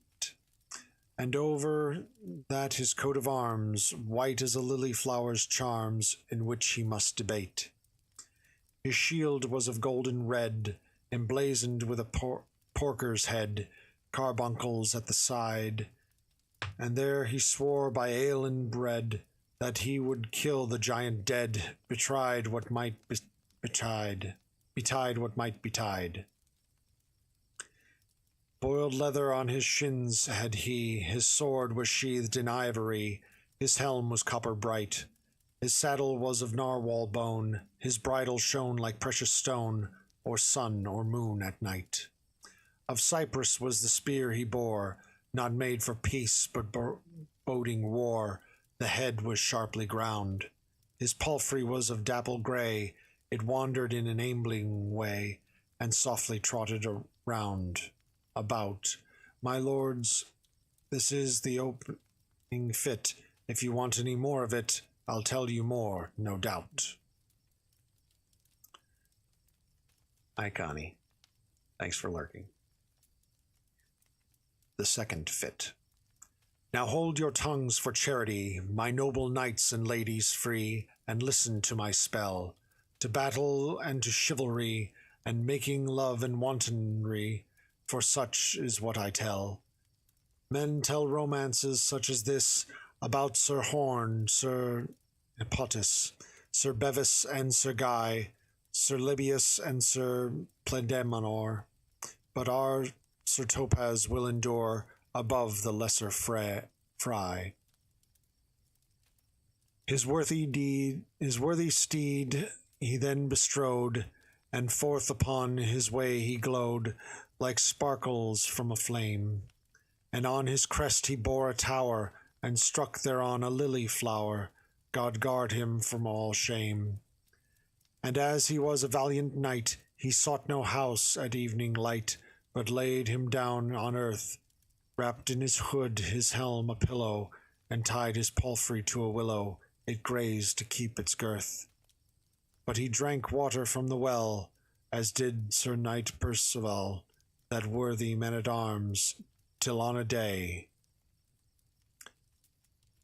S1: and over that his coat of arms, white as a lily flower's charms, in which he must debate. His shield was of golden red, emblazoned with a porker's head, carbuncles at the side, and there he swore by ale and bread that he would kill the giant dead, betide what might betide what might betide. Boiled leather on his shins had he, his sword was sheathed in ivory, his helm was copper bright, his saddle was of narwhal bone, his bridle shone like precious stone, or sun or moon at night. Of cypress was the spear he bore, not made for peace but boding war, the head was sharply ground. His palfrey was of dapple grey, it wandered in an ambling way, and softly trotted about. My lords, this is the opening fit. If you want any more of it, I'll tell you more, no doubt. Hi, Connie. Thanks for lurking. The second fit. Now hold your tongues for charity, my noble knights and ladies free, and listen to my spell. To battle and to chivalry, and making love and wantonry, for such is what I tell. Men tell romances such as this about Sir Horn, Sir Hippotus, Sir Bevis and Sir Guy, Sir Libius and Sir Plendemonor, but our Sir Topaz will endure above the lesser fry. His worthy steed he then bestrode, and forth upon his way he glode, like sparkles from a flame. And on his crest he bore a tower, and struck thereon a lily flower, God guard him from all shame. And as he was a valiant knight, he sought no house at evening light, but laid him down on earth, wrapped in his hood his helm a pillow, and tied his palfrey to a willow, it grazed to keep its girth. But he drank water from the well, as did Sir Knight Percival, that worthy man-at-arms, till on a day.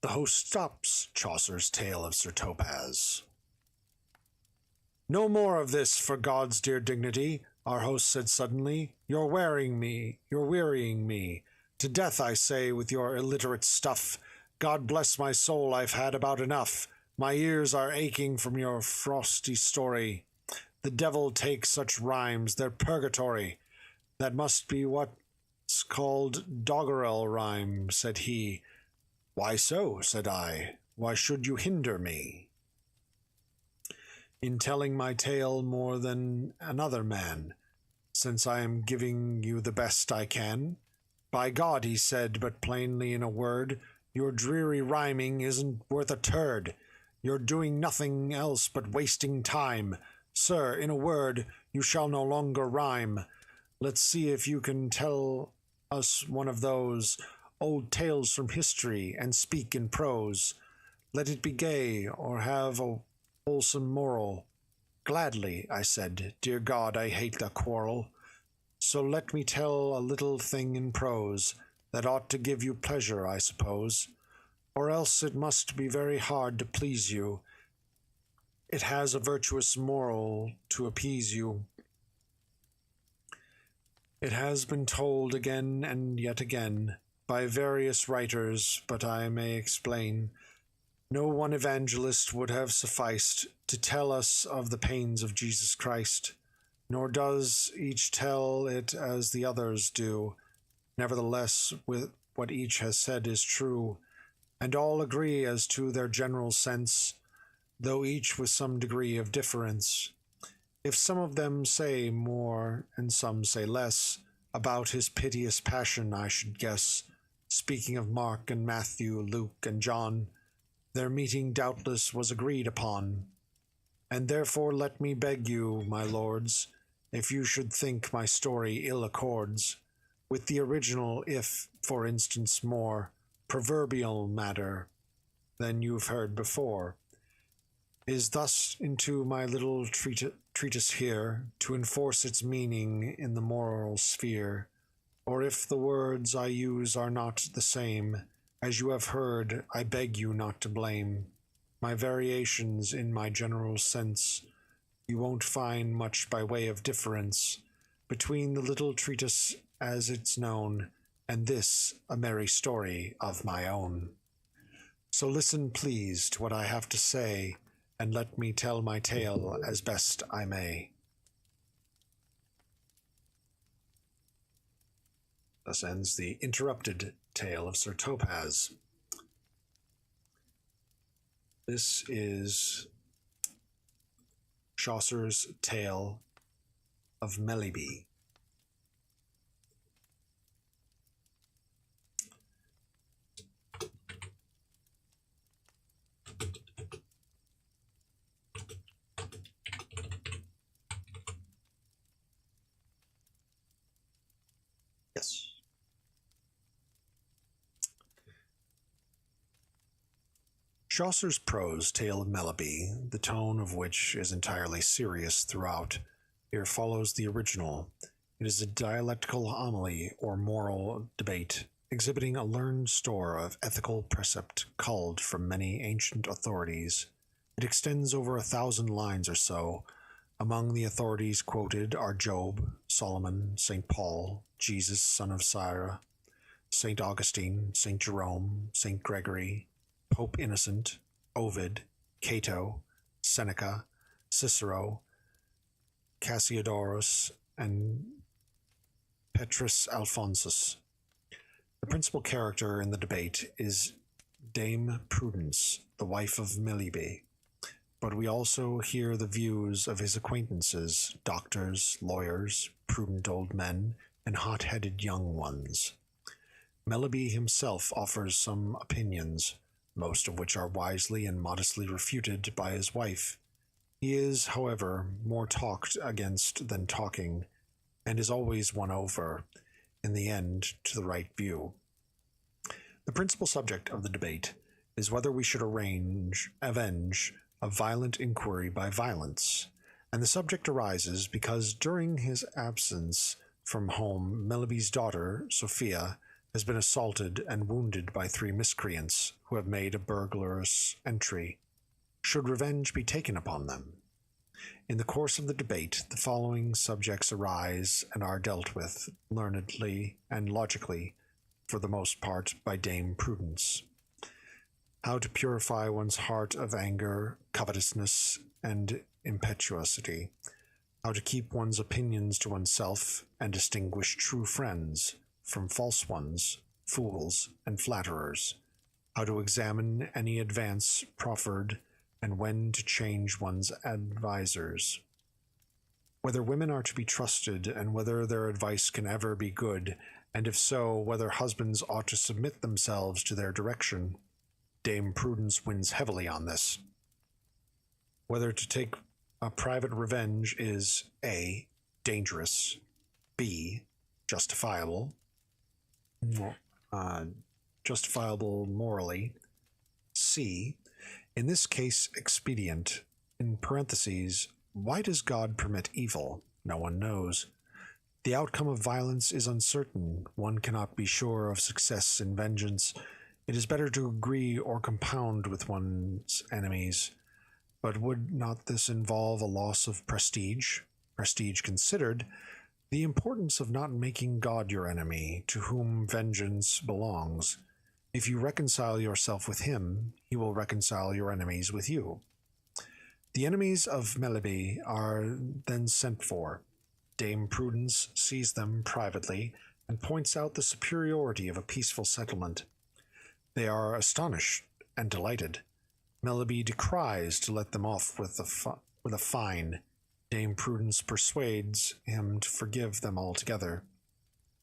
S1: The host stops Chaucer's tale of Sir Topaz. No more of this, for God's dear dignity, our host said suddenly. You're wearying me. To death, I say, with your illiterate stuff. God bless my soul, I've had about enough. My ears are aching from your frosty story. The devil take such rhymes, they're purgatory. That must be what's called doggerel rhyme, said he. Why so, said I. Why should you hinder me in telling my tale more than another man, since I am giving you the best I can? By God, he said, but plainly in a word, your dreary rhyming isn't worth a turd. You're doing nothing else but wasting time. Sir, in a word, you shall no longer rhyme. Let's see if you can tell us one of those old tales from history, and speak in prose. Let it be gay, or have a wholesome moral. Gladly, I said, dear God, I hate the quarrel. So let me tell a little thing in prose, that ought to give you pleasure, I suppose. Or else it must be very hard to please you. It has a virtuous moral to appease you. It has been told again and yet again, by various writers, but I may explain. No one evangelist would have sufficed to tell us of the pains of Jesus Christ, nor does each tell it as the others do. Nevertheless, with what each has said is true, and all agree as to their general sense, though each with some degree of difference. If some of them say more, and some say less, about his piteous passion, I should guess, speaking of Mark and Matthew, Luke and John, their meeting doubtless was agreed upon. And therefore let me beg you, my lords, if you should think my story ill accords with the original, if, for instance, more proverbial matter than you've heard before, is thus into my little treatise here, to enforce its meaning in the moral sphere, or if the words I use are not the same, as you have heard, I beg you not to blame. My variations in my general sense, you won't find much by way of difference between the little treatise as it's known, and this, a merry story of my own. So listen, please, to what I have to say, and let me tell my tale as best I may. Thus ends the interrupted tale of Sir Topaz. This is Chaucer's tale of Melibea. Yes. Chaucer's prose tale of Melibea, the tone of which is entirely serious throughout, here follows the original. It is a dialectical homily or moral debate, exhibiting a learned store of ethical precept culled from many ancient authorities. It extends over 1,000 lines or so. Among the authorities quoted are Job, Solomon, St. Paul, Jesus, son of Cyrus, St. Augustine, St. Jerome, St. Gregory, Pope Innocent, Ovid, Cato, Seneca, Cicero, Cassiodorus, and Petrus Alphonsus. The principal character in the debate is Dame Prudence, the wife of Melibea, but we also hear the views of his acquaintances, doctors, lawyers, prudent old men, and hot-headed young ones. Melibea himself offers some opinions, most of which are wisely and modestly refuted by his wife. He is, however, more talked against than talking, and is always won over, in the end, to the right view. The principal subject of the debate is whether we should avenge a violent inquiry by violence, and the subject arises because during his absence from home, Melibea's daughter, Sophia, has been assaulted and wounded by 3 miscreants who have made a burglarious entry. Should revenge be taken upon them? In the course of the debate, the following subjects arise and are dealt with learnedly and logically, for the most part, by Dame Prudence. How to purify one's heart of anger, covetousness, and impetuosity. How to keep one's opinions to oneself and distinguish true friends from false ones, fools, and flatterers. How to examine any advance proffered, and when to change one's advisers. Whether women are to be trusted, and whether their advice can ever be good, and if so, whether husbands ought to submit themselves to their direction. Dame Prudence wins heavily on this. Whether to take a private revenge is A. dangerous, B. justifiable morally, C. in this case expedient. In parentheses, why does God permit evil? No one knows. The outcome of violence is uncertain. One cannot be sure of success in vengeance. It is better to agree or compound with one's enemies. But would not this involve a loss of prestige? Prestige considered, the importance of not making God your enemy, to whom vengeance belongs. If you reconcile yourself with him, he will reconcile your enemies with you. The enemies of Melibea are then sent for. Dame Prudence sees them privately and points out the superiority of a peaceful settlement. They are astonished and delighted. Melibea decries to let them off with a fine. Dame Prudence persuades him to forgive them altogether.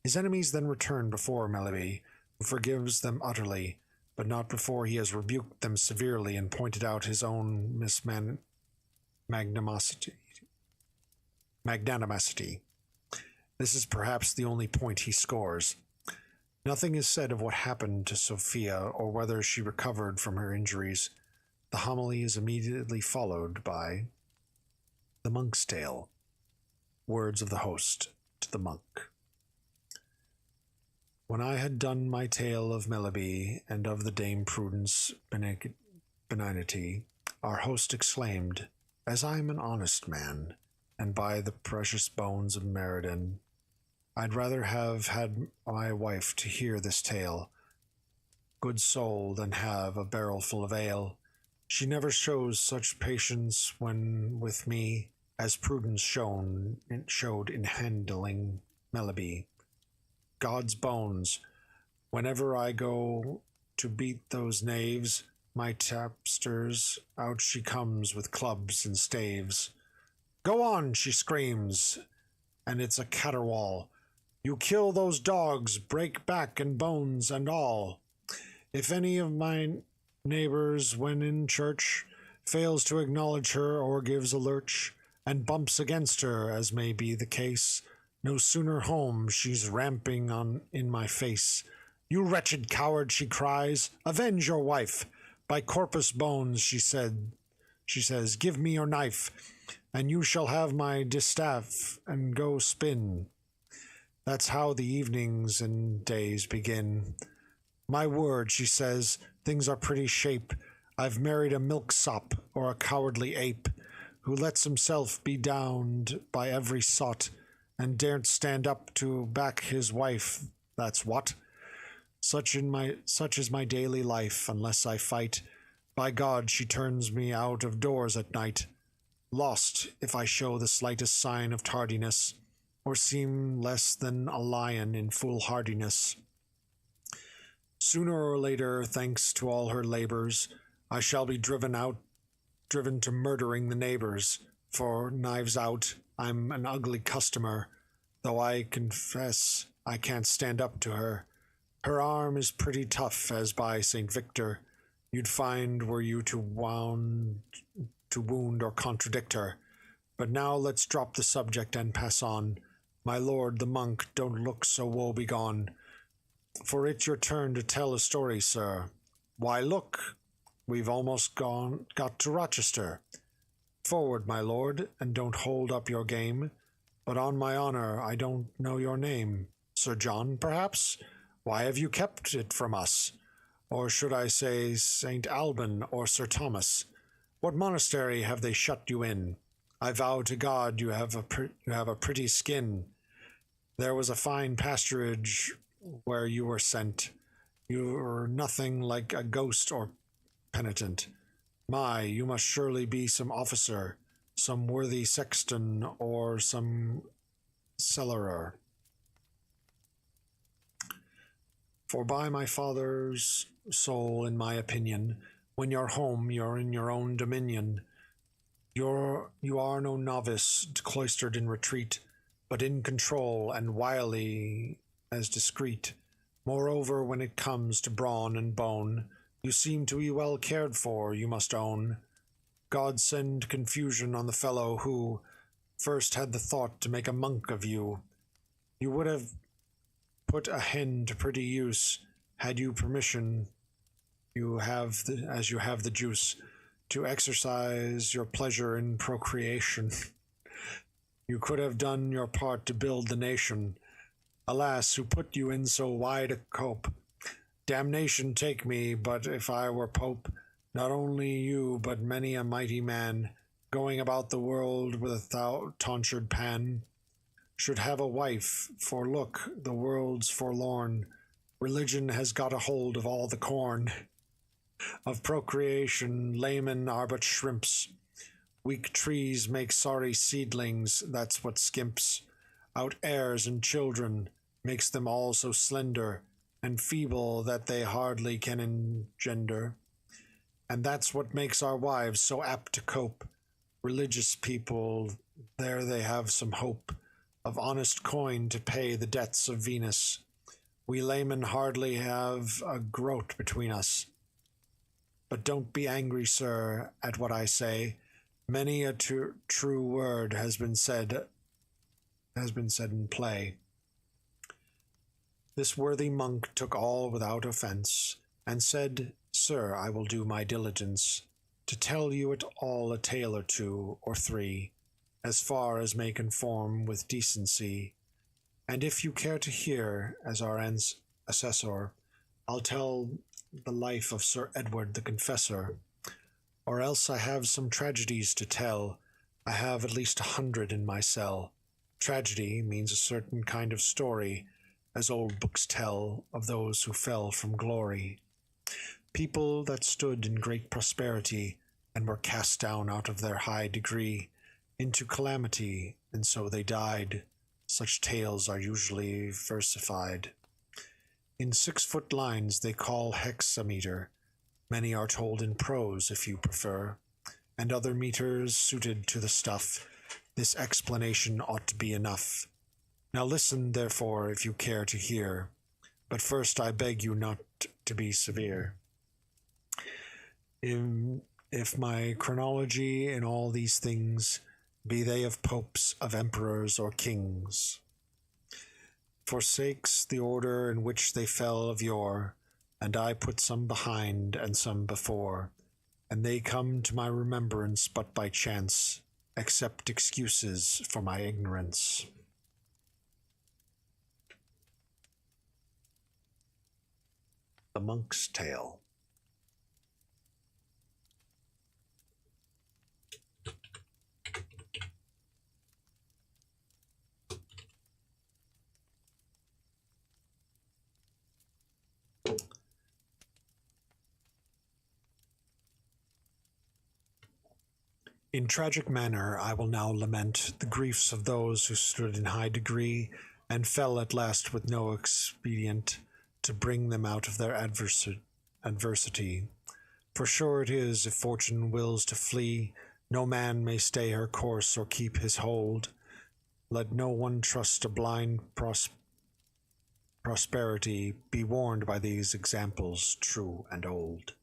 S1: His enemies then return before Melibea, who forgives them utterly, but not before he has rebuked them severely and pointed out his own magnanimity. This is perhaps the only point he scores. Nothing is said of what happened to Sophia or whether she recovered from her injuries. The homily is immediately followed by the monk's tale. Words of the host to the monk. When I had done my tale of Melibea and of the Dame Prudence benignity, our host exclaimed, as I am an honest man, and by the precious bones of Meriden, I'd rather have had my wife to hear this tale, good soul, than have a barrel full of ale. She never shows such patience when with me as Prudence showed in handling Melibea. God's bones, whenever I go to beat those knaves, my tapsters, out she comes with clubs and staves. Go on, she screams, and it's a caterwaul. You kill those dogs, break back and bones and all. If any of my neighbors, when in church, fails to acknowledge her or gives a lurch, and bumps against her, as may be the case, no sooner home she's ramping on in my face. You wretched coward, she cries, avenge your wife. By corpus bones, she says, give me your knife, and you shall have my distaff, and go spin. That's how the evenings and days begin. My word, she says, things are pretty shape. I've married a milksop or a cowardly ape, who lets himself be downed by every sot, and daren't stand up to back his wife, that's what. Such is my daily life, unless I fight. By God, she turns me out of doors at night. Lost, if I show the slightest sign of tardiness, or seem less than a lion in foolhardiness. Sooner or later, thanks to all her labors, I shall be driven to murdering the neighbors, for, knives out, I'm an ugly customer, though I confess I can't stand up to her. Her arm is pretty tough, as by St. Victor, you'd find were you to wound or contradict her. But now let's drop the subject and pass on. My lord the monk, don't look so woebegone, for it's your turn to tell a story, sir. Why, look, we've almost got to Rochester. Forward, my lord, and don't hold up your game. But on my honour, I don't know your name. Sir John, perhaps? Why have you kept it from us? Or should I say St. Alban or Sir Thomas? What monastery have they shut you in? I vow to God you have a pretty skin. There was a fine pasturage where you were sent. You were nothing like a ghost or penitent. My, you must surely be some officer, some worthy sexton, or some cellarer. For by my father's soul, in my opinion, when you're home, you're in your own dominion. You are no novice, cloistered in retreat, but in control and wily as discreet. Moreover, when it comes to brawn and bone, you seem to be well cared for, you must own. God send confusion on the fellow who first had the thought to make a monk of you. You would have put a hen to pretty use, had you permission, as you have the juice, to exercise your pleasure in procreation. You could have done your part to build the nation. Alas, who put you in so wide a cope? Damnation take me, but if I were Pope, not only you, but many a mighty man, going about the world with a tonsured pan, should have a wife, for look, the world's forlorn. Religion has got a hold of all the corn. Of procreation, laymen are but shrimps. Weak trees make sorry seedlings, that's what skimps out heirs and children, makes them all so slender and feeble that they hardly can engender. And that's what makes our wives so apt to cope. Religious people, there they have some hope of honest coin to pay the debts of Venus. We laymen hardly have a groat between us. But don't be angry, sir, at what I say. Many a true word has been said in play. This worthy monk took all without offence, and said, Sir, I will do my diligence, to tell you it all a tale or two or three, as far as may conform with decency. And if you care to hear, as our assessor, I'll tell the life of Sir Edward the Confessor, or else I have some tragedies to tell. I have at least 100 in my cell. Tragedy means a certain kind of story, as old books tell of those who fell from glory. People that stood in great prosperity, and were cast down out of their high degree into calamity, and so they died. Such tales are usually versified. In 6-foot lines they call hexameter. Many are told in prose, if you prefer, and other meters suited to the stuff. This explanation ought to be enough. Now listen, therefore, if you care to hear. But first I beg you not to be severe. If my chronology in all these things, be they of popes, of emperors, or kings, forsakes the order in which they fell of yore, and I put some behind and some before, and they come to my remembrance but by chance, accept excuses for my ignorance. The Monk's Tale. In tragic manner I will now lament the griefs of those who stood in high degree, and fell at last with no expedient to bring them out of their adversity. For sure it is, if fortune wills to flee, no man may stay her course or keep his hold. Let no one trust to blind prosperity, be warned by these examples true and old.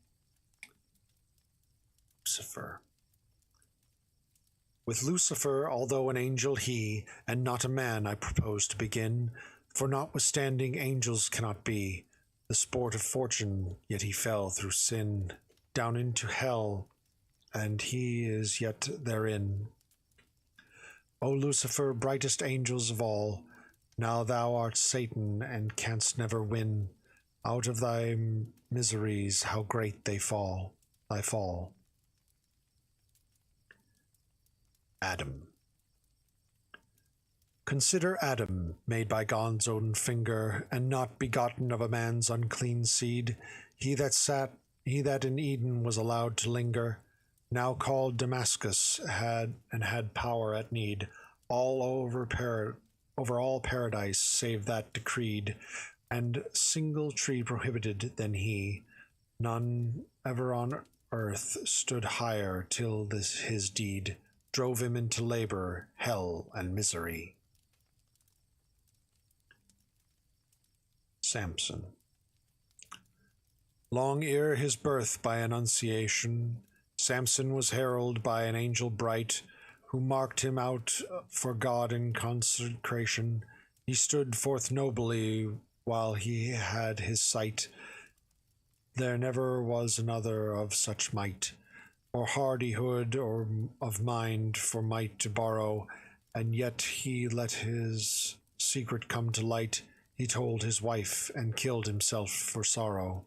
S1: Lucifer. With Lucifer, although an angel he, and not a man, I propose to begin, for notwithstanding angels cannot be the sport of fortune, yet he fell through sin down into hell, and he is yet therein. O Lucifer, brightest angels of all, now thou art Satan, and canst never win. Out of thy miseries how great thy fall. Adam. Consider Adam, made by God's own finger, and not begotten of a man's unclean seed, he that in Eden was allowed to linger, now called Damascus, had power at need, all over all paradise, save that decreed, and single tree prohibited than he. None ever on earth stood higher till his deed drove him into labor, hell, and misery. Samson. Long ere his birth by annunciation, Samson was heralded by an angel bright, who marked him out for God in consecration. He stood forth nobly while he had his sight. There never was another of such might, or hardihood, or of mind for might to borrow, and yet he let his secret come to light. He told his wife, and killed himself for sorrow.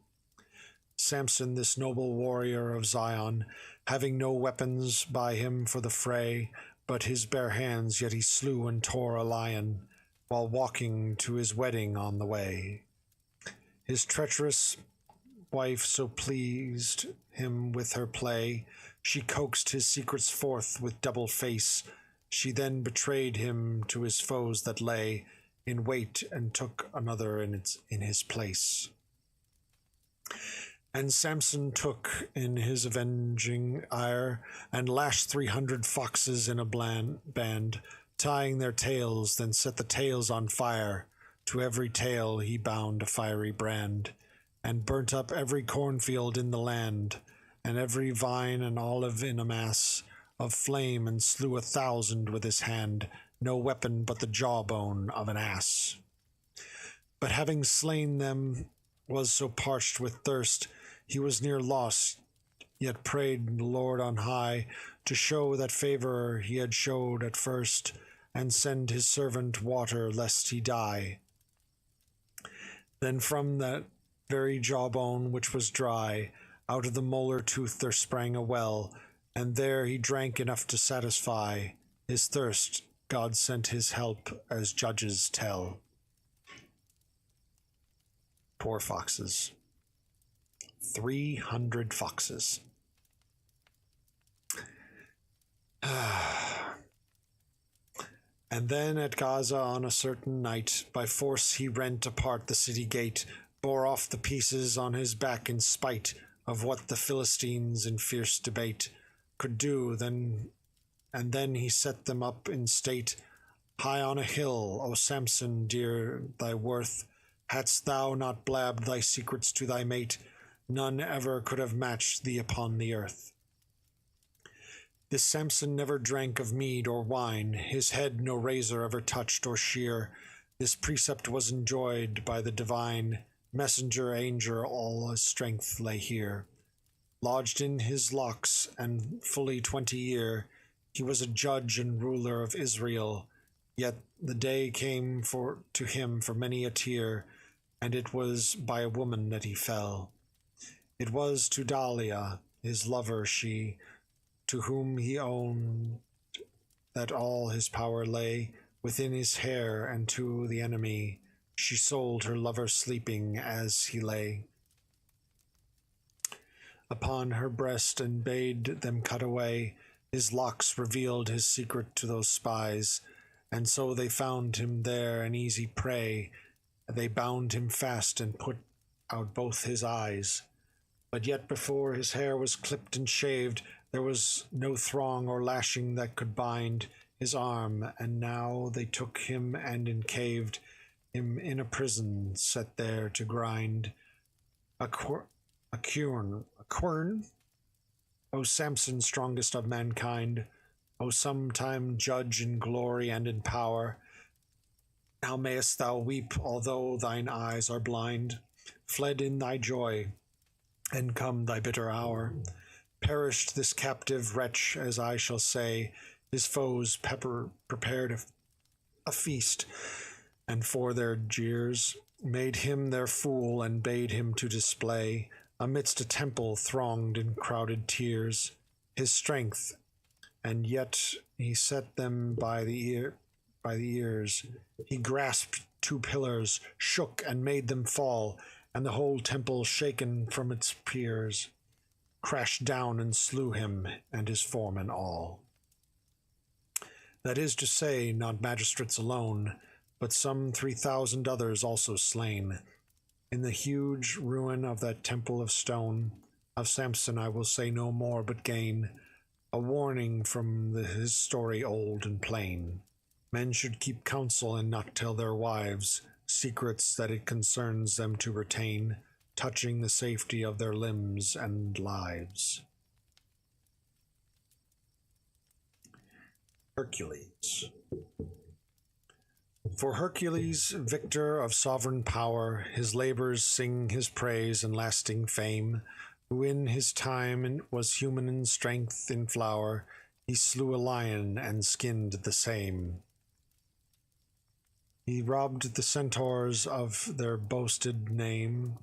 S1: Samson, this noble warrior of Zion, having no weapons by him for the fray, but his bare hands, yet he slew and tore a lion, while walking to his wedding on the way. His treacherous wife so pleased him with her play, she coaxed his secrets forth with double face. She then betrayed him to his foes that lay in wait, and took another in his place. And Samson took in his avenging ire, and lashed 300 foxes in a band, tying their tails, then set the tails on fire. To every tail he bound a fiery brand, and burnt up every cornfield in the land, and every vine and olive in a mass of flame, and slew 1,000 with his hand, no weapon but the jawbone of an ass. But having slain them, was so parched with thirst, he was near lost, yet prayed the Lord on high to show that favor he had showed at first, and send his servant water lest he die. Then from that very jawbone which was dry, out of the molar tooth there sprang a well, and there he drank enough to satisfy his thirst. God sent his help, as judges tell. Poor foxes. 300 foxes. And then at Gaza on a certain night, by force he rent apart the city gate, bore off the pieces on his back in spite of what the Philistines in fierce debate could do. And then he set them up in state high on a hill. O Samson, dear thy worth, hadst thou not blabbed thy secrets to thy mate, none ever could have matched thee upon the earth. This Samson never drank of mead or wine, his head no razor ever touched or shear. This precept was enjoyed by the divine messenger angel, all his strength lay here. Lodged in his locks, and fully 20 year, he was a judge and ruler of Israel. Yet the day came to him for many a tear, and it was by a woman that he fell. It was to Dahlia, his lover, she, to whom he owned that all his power lay within his hair, and to the enemy she sold her lover sleeping as he lay upon her breast, and bade them cut away His locks revealed his secret to those spies, and so they found him there an easy prey. They bound him fast and put out both his eyes. But yet before his hair was clipped and shaved, there was no throng or lashing that could bind his arm, and now they took him and encaved him in a prison, set there to grind a quern. O Samson, strongest of mankind, O sometime judge in glory and in power, now mayest thou weep, although thine eyes are blind, fled in thy joy, and come thy bitter hour. Perished this captive wretch, as I shall say, his foes prepared a feast, and for their jeers made him their fool, and bade him to display, amidst a temple thronged in crowded tears, his strength, and yet he set them by the ears. He grasped two pillars, shook and made them fall, and the whole temple, shaken from its piers, crashed down and slew him and his foremen all. That is to say, not magistrates alone, but some 3,000 others also slain. In the huge ruin of that temple of stone, of Samson I will say no more, but gain a warning from his story old and plain. Men should keep counsel and not tell their wives secrets that it concerns them to retain, touching the safety of their limbs and lives. Hercules. For Hercules, victor of sovereign power, his labors sing his praise and lasting fame, who in his time was human in strength in flower, he slew a lion and skinned the same. He robbed the centaurs of their boasted name.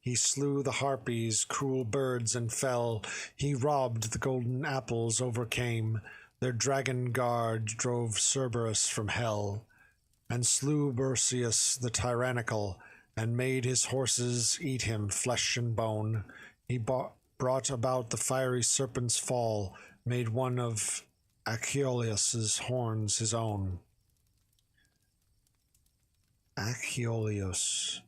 S1: He slew the harpies, cruel birds, and fell. He robbed the golden apples, overcame their dragon guard, drove Cerberus from hell, and slew Perseus the tyrannical, and made his horses eat him flesh and bone. He brought about the fiery serpent's fall, made one of Achelous' horns his own. Achelous.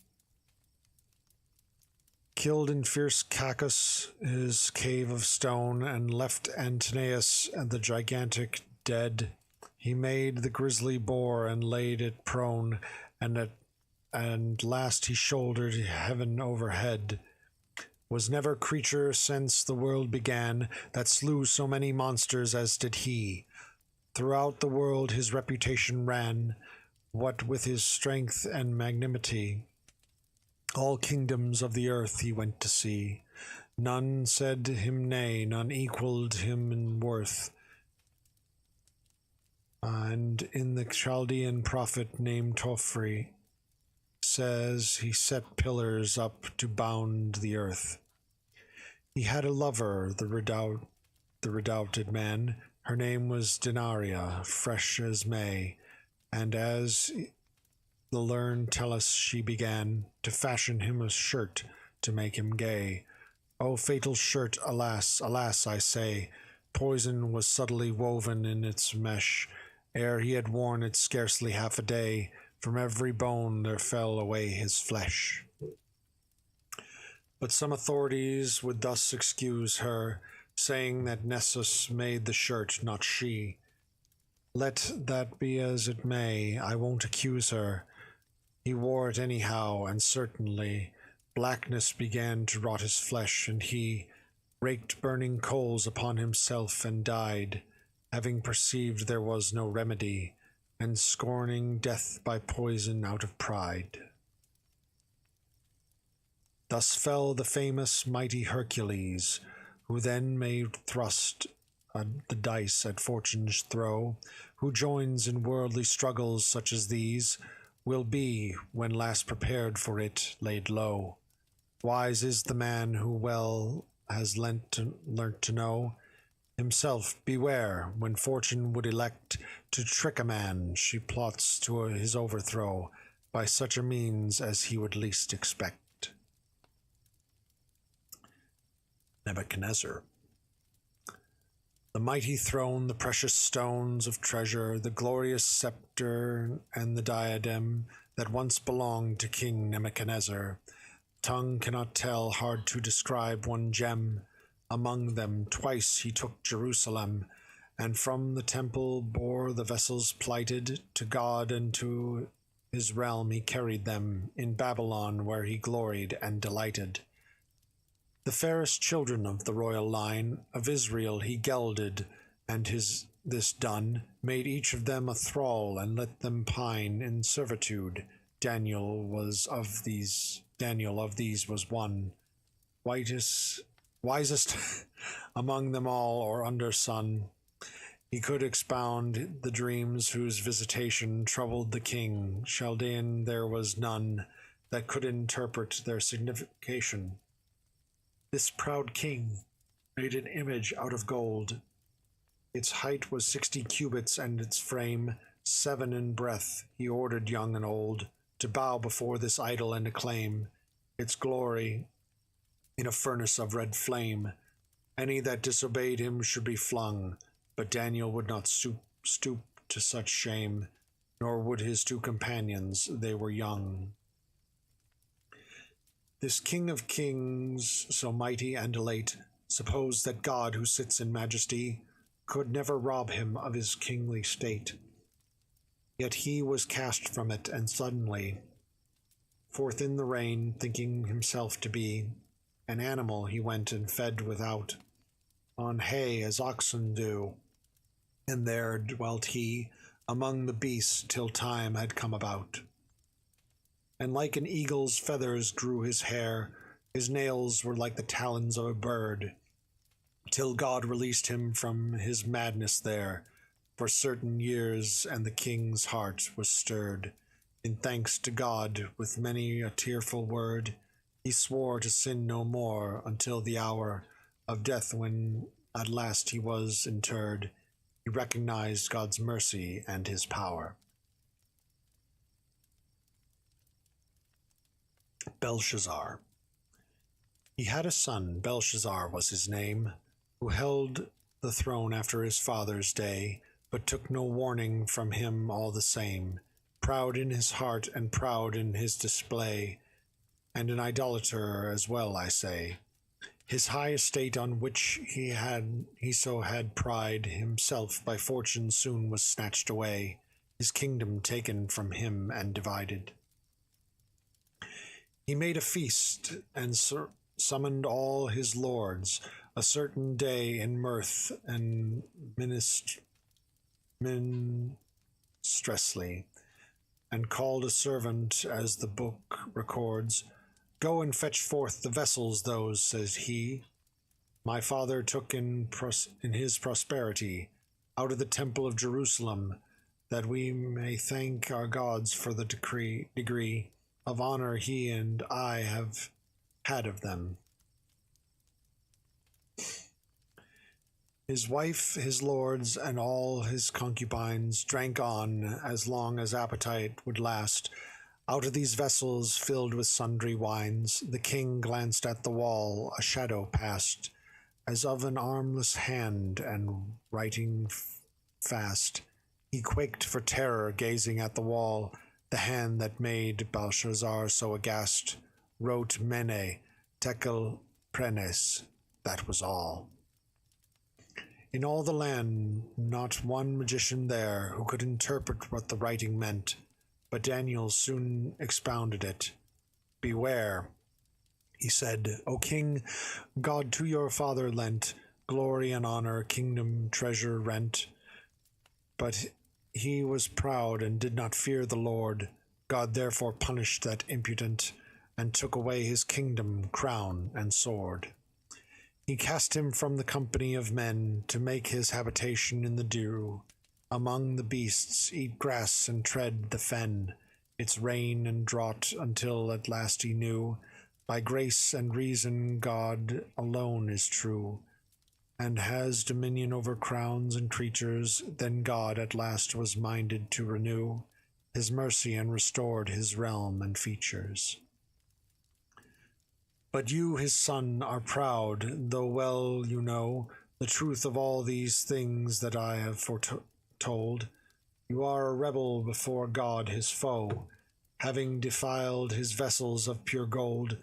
S1: Killed in fierce Cacus his cave of stone, and left Antinous the gigantic dead. He made the grisly boar and laid it prone, and last he shouldered heaven overhead. Was never creature since the world began that slew so many monsters as did he. Throughout the world his reputation ran, what with his strength and magnanimity. All kingdoms of the earth he went to see. None said him nay, none equalled him in worth. And in the Chaldean prophet named Tophrī says he set pillars up to bound the earth. He had a lover, the redoubted man. Her name was Denaria, fresh as May, and as the learned tell us she began to fashion him a shirt to make him gay. O fatal shirt, alas, alas, I say, poison was subtly woven in its mesh. Ere he had worn it scarcely half a day, from every bone there fell away his flesh. But some authorities would thus excuse her, saying that Nessus made the shirt, not she. Let that be as it may, I won't accuse her. He wore it anyhow, and certainly blackness began to rot his flesh, and he raked burning coals upon himself and died, having perceived there was no remedy, and scorning death by poison out of pride. Thus fell the famous mighty Hercules, who then made thrust the dice at fortune's throw, who joins in worldly struggles such as these, will be, when last prepared for it, laid low. Wise is the man who well has learnt to know himself. Beware, when fortune would elect to trick a man, she plots to his overthrow by such a means as he would least expect. Nebuchadnezzar. The mighty throne, the precious stones of treasure, the glorious scepter, and the diadem that once belonged to King Nebuchadnezzar. Tongue cannot tell, hard to describe one gem. Among them twice he took Jerusalem, and from the temple bore the vessels plighted to God, and to his realm he carried them, in Babylon where he gloried and delighted. The fairest children of the royal line of Israel he gelded, and this done, made each of them a thrall, and let them pine in servitude. Daniel of these was one, wisest among them all, or under sun. He could expound the dreams whose visitation troubled the king. Chaldean there was none that could interpret their signification. This proud king made an image out of gold. Its height was 60 cubits, and its frame 7 in breadth. He ordered young and old to bow before this idol and acclaim its glory in a furnace of red flame. Any that disobeyed him should be flung, but Daniel would not stoop to such shame, nor would his 2 companions, they were young. This King of Kings, so mighty and elate, supposed that God, who sits in majesty, could never rob him of his kingly state. Yet he was cast from it, and suddenly, forth in the rain, thinking himself to be an animal, he went and fed without, on hay as oxen do, and there dwelt he among the beasts till time had come about. And like an eagle's feathers grew his hair, his nails were like the talons of a bird, till God released him from his madness there for certain years, and the king's heart was stirred. In thanks to God, with many a tearful word, he swore to sin no more until the hour of death, when at last he was interred. He recognized God's mercy and his power. Belshazzar. He had a son, Belshazzar was his name, who held the throne after his father's day, but took no warning from him all the same, proud in his heart and proud in his display, and an idolater as well, I say. His high estate on which he so had pride, himself by fortune soon was snatched away, his kingdom taken from him and divided. He made a feast, and summoned all his lords, a certain day in mirth and minstrelsy, and called a servant, as the book records. Go and fetch forth the vessels those, says he, my father took in his prosperity, out of the temple of Jerusalem, that we may thank our gods for the degree of honor he and I have had of them. His wife, his lords, and all his concubines drank on as long as appetite would last. Out of these vessels filled with sundry wines, the king glanced at the wall, a shadow passed, as of an armless hand, and writing fast. He quaked for terror, gazing at the wall. The hand that made Belshazzar so aghast wrote Mene, Tekel, Prenes, that was all. In all the land, not one magician there who could interpret what the writing meant, but Daniel soon expounded it. Beware, he said, O king, God to your father lent glory and honor, kingdom, treasure, rent. But he was proud and did not fear the Lord. God therefore punished that impudent, and took away his kingdom, crown, and sword. He cast him from the company of men, to make his habitation in the dew, among the beasts, eat grass and tread the fen, its rain and drought, until at last he knew, by grace and reason God alone is true, and has dominion over crowns and creatures. Then God at last was minded to renew his mercy, and restored his realm and features. But you, his son, are proud, though well you know the truth of all these things that I have foretold. You are a rebel before God his foe, having defiled his vessels of pure gold.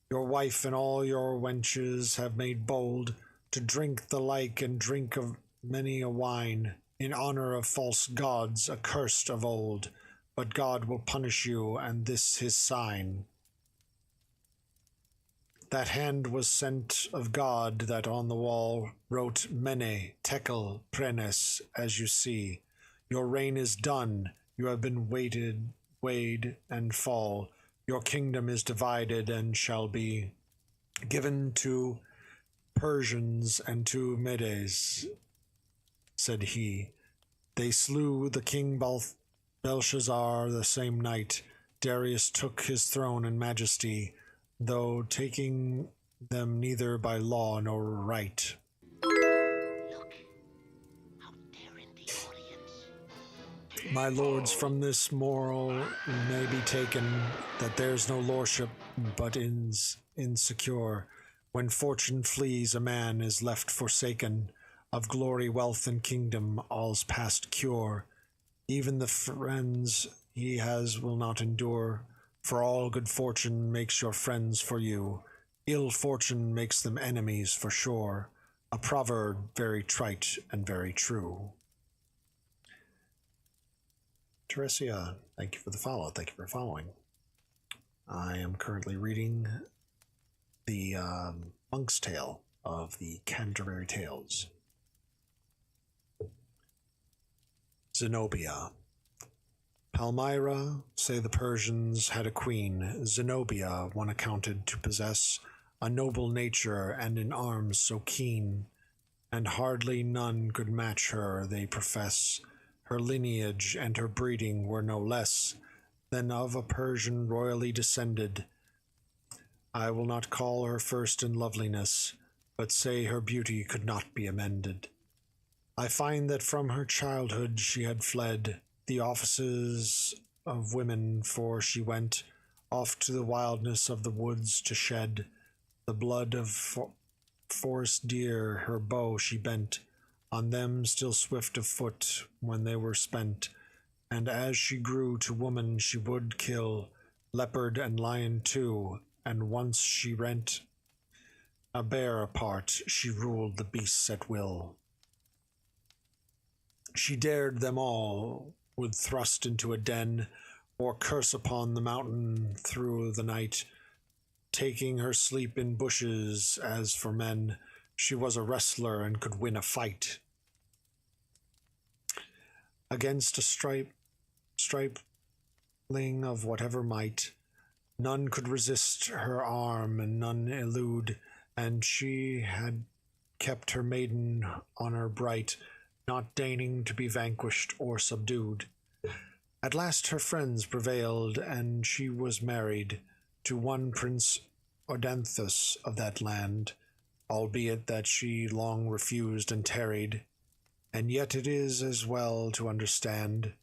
S1: Your wife and all your wenches have made bold to drink the like and drink of many a wine, in honor of false gods accursed of old. But God will punish you, and this his sign. That hand was sent of God that on the wall wrote Mene, Tekel, Prenes, as you see. Your reign is done, you have been weighed and fall. Your kingdom is divided and shall be given to Persians and to Medes, said he. They slew the king Belshazzar the same night. Darius took his throne and majesty, though taking them neither by law nor right.
S2: Look, out there in the audience.
S1: My lords, from this moral may be taken that there's no lordship but insecure. When fortune flees, a man is left forsaken. Of glory, wealth, and kingdom, all's past cure. Even the friends he has will not endure. For all good fortune makes your friends for you. Ill fortune makes them enemies for sure. A proverb very trite and very true. Teresia, thank you for the follow. Thank you for following. I am currently reading the Monk's Tale of the Canterbury Tales. Zenobia. Palmyra, say the Persians, had a queen, Zenobia, one accounted to possess a noble nature and in arms so keen, and hardly none could match her, they profess. Her lineage and her breeding were no less than of a Persian royally descended. I will not call her first in loveliness, but say her beauty could not be amended. I find that from her childhood she had fled the offices of women, for she went off to the wildness of the woods to shed the blood of forest deer. Her bow she bent on them, still swift of foot when they were spent, and as she grew to woman she would kill leopard and lion too, and once she rent a bear apart, she ruled the beasts at will. She dared them all, would thrust into a den, or curse upon the mountain through the night, taking her sleep in bushes. As for men, she was a wrestler and could win a fight. Against a stripling of whatever might, none could resist her arm and none elude, and she had kept her maiden honor bright, not deigning to be vanquished or subdued. At last her friends prevailed, and she was married to one Prince Odanthus of that land, albeit that she long refused and tarried. And yet it is as well to understand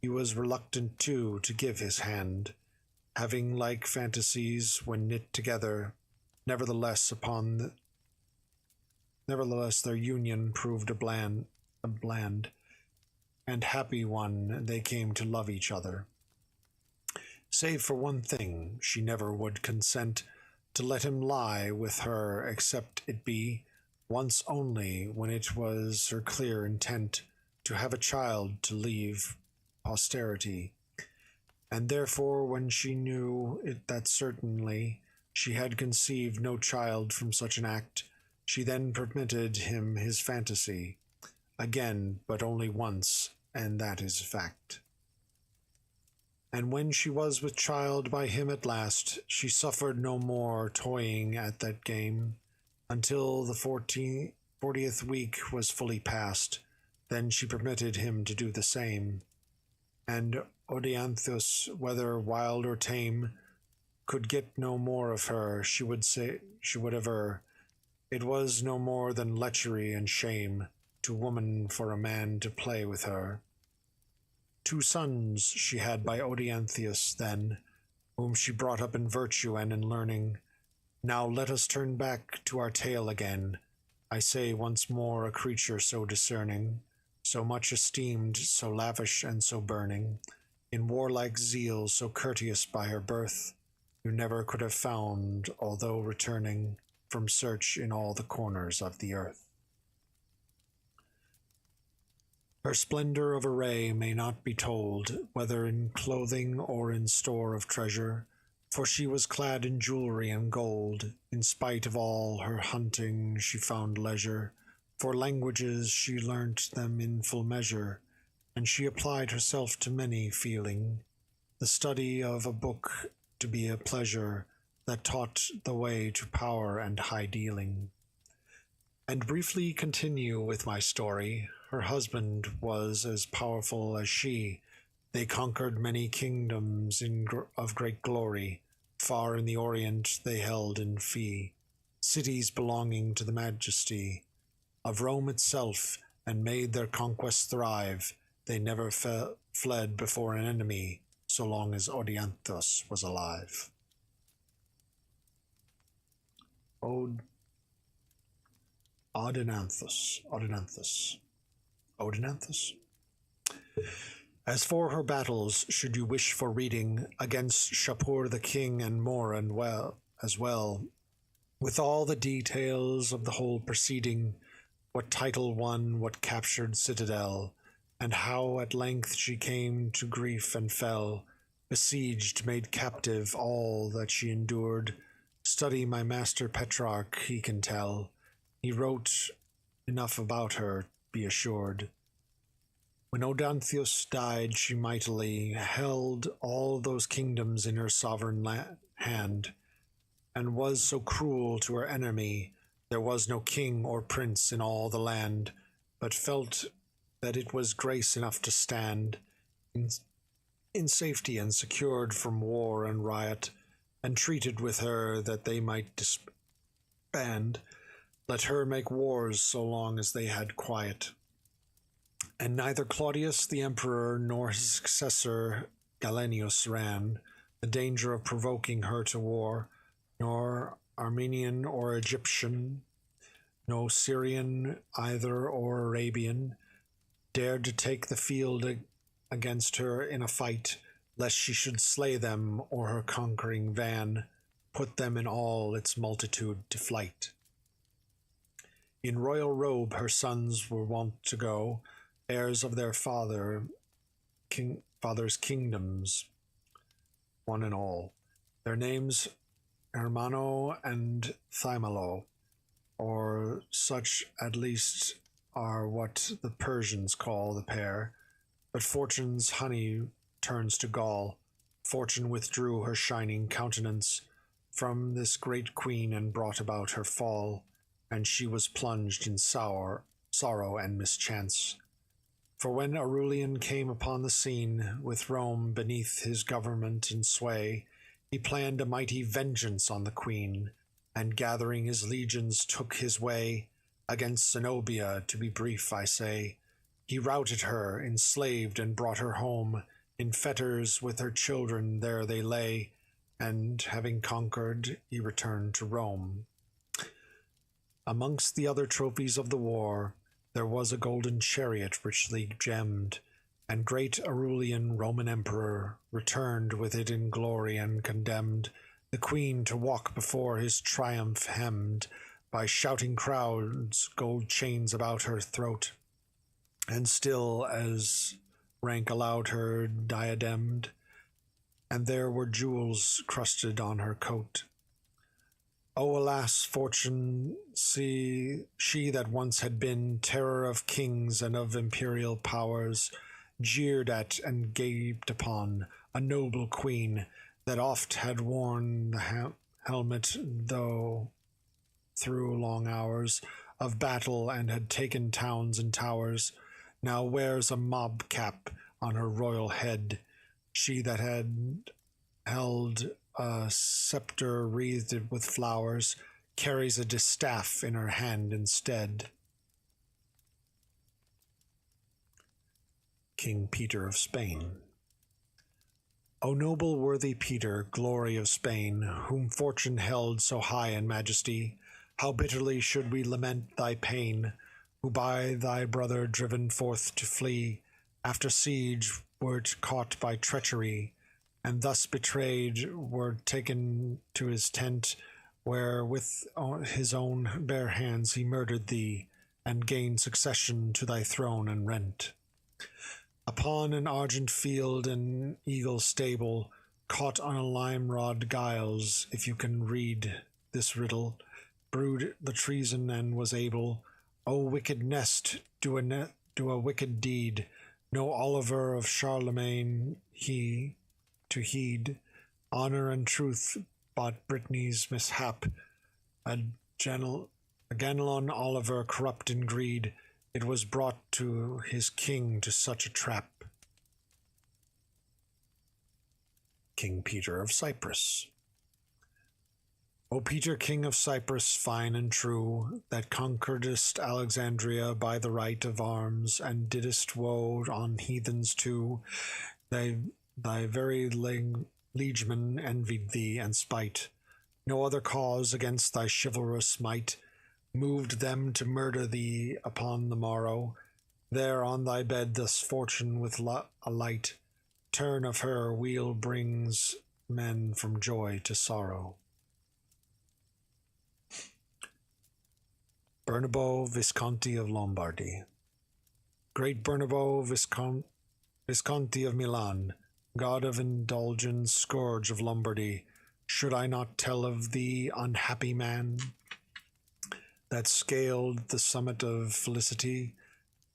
S1: he was reluctant too to give his hand, having like fantasies when knit together. Nevertheless their union proved a bland and happy one. They came to love each other. Save for one thing, she never would consent to let him lie with her, except it be once only, when it was her clear intent to have a child to leave posterity. And therefore, when she knew it that certainly she had conceived no child from such an act, she then permitted him his fantasy again, but only once, and that is fact. And when she was with child by him at last, she suffered no more toying at that game, until the 40th week was fully past. Then she permitted him to do the same. And Odeanthus, whether wild or tame, could get no more of her. She would aver, it was no more than lechery and shame to woman for a man to play with her. 2 sons she had by Odeanthus then, whom she brought up in virtue and in learning. Now let us turn back to our tale again. I say once more, a creature so discerning, so much esteemed, so lavish and so burning, in warlike zeal so courteous by her birth, you never could have found, although returning from search in all the corners of the earth. Her splendor of array may not be told, whether in clothing or in store of treasure, for she was clad in jewelry and gold. In spite of all her hunting she found leisure, for languages she learnt them in full measure, and she applied herself to many, feeling the study of a book to be a pleasure that taught the way to power and high dealing. And briefly continue with my story. Her husband was as powerful as she. They conquered many kingdoms of great glory. Far in the Orient they held in fee cities belonging to the majesty of Rome itself, and made their conquests thrive. They never fled before an enemy, so long as Odyanthus was alive. Odynanthus. As for her battles, should you wish for reading, against Shapur the king and more and as well, with all the details of the whole proceeding, what title won, what captured citadel, and how at length she came to grief and fell, besieged, made captive, all that she endured. Study my master Petrarch, he can tell. He wrote enough about her, be assured. When Odanthius died, she mightily held all those kingdoms in her sovereign hand, and was so cruel to her enemy, there was no king or prince in all the land, but felt that it was grace enough to stand in safety and secured from war and riot, and treated with her that they might disband. Let her make wars so long as they had quiet. And neither Claudius the emperor nor his successor Galenius ran the danger of provoking her to war, nor Armenian or Egyptian, no Syrian either or Arabian, dared to take the field against her in a fight, lest she should slay them, or her conquering van put them in all its multitude to flight. In royal robe her sons were wont to go, heirs of their father's kingdoms, one and all. Their names Hermano and Thymalo, or such at least are what the Persians call the pair. But fortune's honey turns to gall. Fortune withdrew her shining countenance from this great queen and brought about her fall, and she was plunged in sorrow and mischance. For when Aurelian came upon the scene, with Rome beneath his government and sway, he planned a mighty vengeance on the queen, and gathering his legions took his way against Zenobia, to be brief, I say. He routed her, enslaved, and brought her home. In fetters with her children there they lay, and having conquered, he returned to Rome. Amongst the other trophies of the war, there was a golden chariot richly gemmed, and great Aurelian Roman emperor returned with it in glory, and condemned the queen to walk before his triumph, hemmed by shouting crowds, gold chains about her throat, and still as rank allowed her diademed, and there were jewels crusted on her coat. Oh, alas, fortune, see, she that once had been terror of kings and of imperial powers, jeered at and gaped upon, a noble queen, that oft had worn the helmet, though through long hours of battle, and had taken towns and towers, now wears a mob cap on her royal head, she that had held a scepter wreathed with flowers, carries a distaff in her hand instead. King Peter of Spain. O noble worthy Peter, glory of Spain, whom fortune held so high in majesty, How bitterly should we lament thy pain, who by thy brother driven forth to flee, after siege wert caught by treachery, and thus betrayed were taken to his tent, where with his own bare hands he murdered thee, and gained succession to thy throne and rent. Upon an argent field and eagle stable, caught on a lime rod guiles, if you can read this riddle, brewed the treason and was able, O wicked nest, do a wicked deed, no Oliver of Charlemagne he to heed, honor and truth bought Brittany's mishap, a Ganelon Oliver corrupt in greed, it was brought to his king to such a trap. King Peter of Cyprus. O Peter, king of Cyprus, fine and true, that conqueredst Alexandria by the right of arms, and didst woe on heathens too, thy very liegemen envied thee, and spite no other cause against thy chivalrous might, moved them to murder thee upon the morrow. There on thy bed thus fortune with a light turn of her wheel brings men from joy to sorrow. Bernabo Visconti of Lombardy. Great Bernabo Visconti of Milan, god of indulgence, scourge of Lombardy, should I not tell of thee, unhappy man, that scaled the summit of felicity,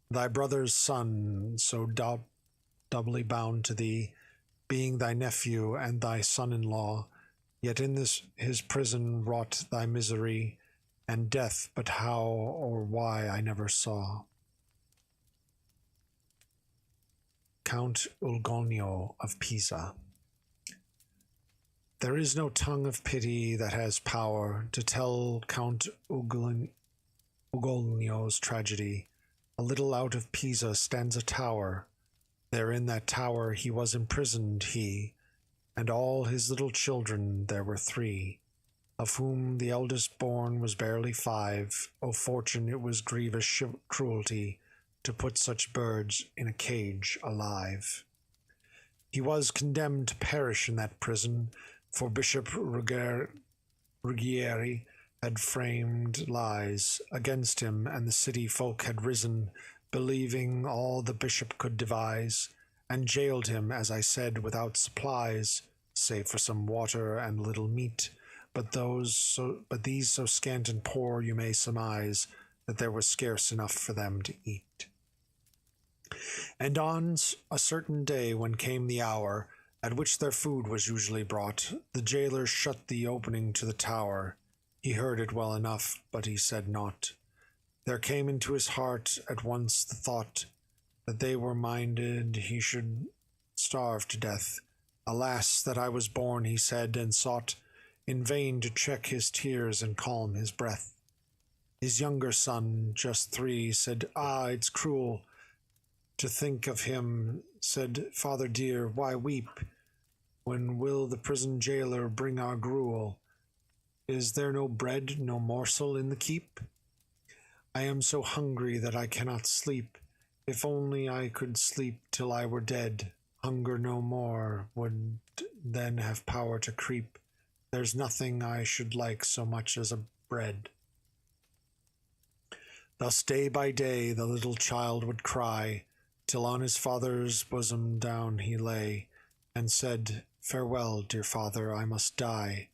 S1: thy brother's son, so doubly bound to thee, being thy nephew and thy son-in-law, yet in his prison wrought thy misery, and death, but how or why I never saw. Count Ugolino of Pisa. There is no tongue of pity that has power to tell Count Ugolino's tragedy. A little out of Pisa stands a tower. There in that tower he was imprisoned, he, and all his little children, there were 3, of whom the eldest born was barely 5. O fortune, it was grievous cruelty to put such birds in a cage alive. He was condemned to perish in that prison, for Bishop Ruggieri had framed lies against him, and the city folk had risen, believing all the bishop could devise, and jailed him, as I said, without supplies, save for some water and a little meat, but these so scant and poor you may surmise that there was scarce enough for them to eat. And on a certain day, when came the hour at which their food was usually brought, the jailer shut the opening to the tower. He heard it well enough, but he said naught. There came into his heart at once the thought that they were minded he should starve to death. Alas, that I was born, he said, and sought in vain to check his tears and calm his breath. His younger son, just 3, said, Ah, it's cruel to think of him, said, Father dear, why weep? When will the prison jailer bring our gruel? Is there no bread, no morsel in the keep? I am so hungry that I cannot sleep. If only I could sleep till I were dead, hunger no more would then have power to creep. There's nothing I should like so much as a bread. Thus day by day the little child would cry, till on his father's bosom down he lay, and said, Farewell, dear father, I must die,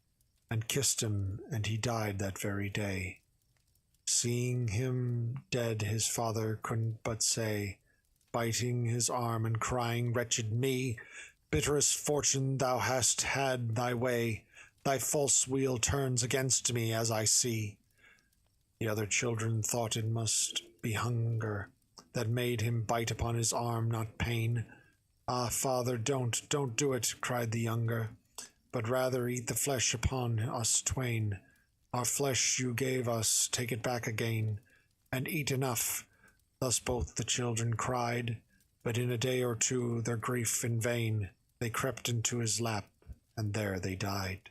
S1: and kissed him, and he died that very day. Seeing him dead, his father couldn't but say, biting his arm and crying, Wretched me, bitterest fortune, thou hast had thy way, thy false wheel turns against me, as I see. The other children thought it must be hunger that made him bite upon his arm, not pain. Ah, father, don't do it, cried the younger, but rather eat the flesh upon us twain. Our flesh you gave us, take it back again, and eat enough. Thus both the children cried, but in a day or two, their grief in vain, they crept into his lap, and there they died.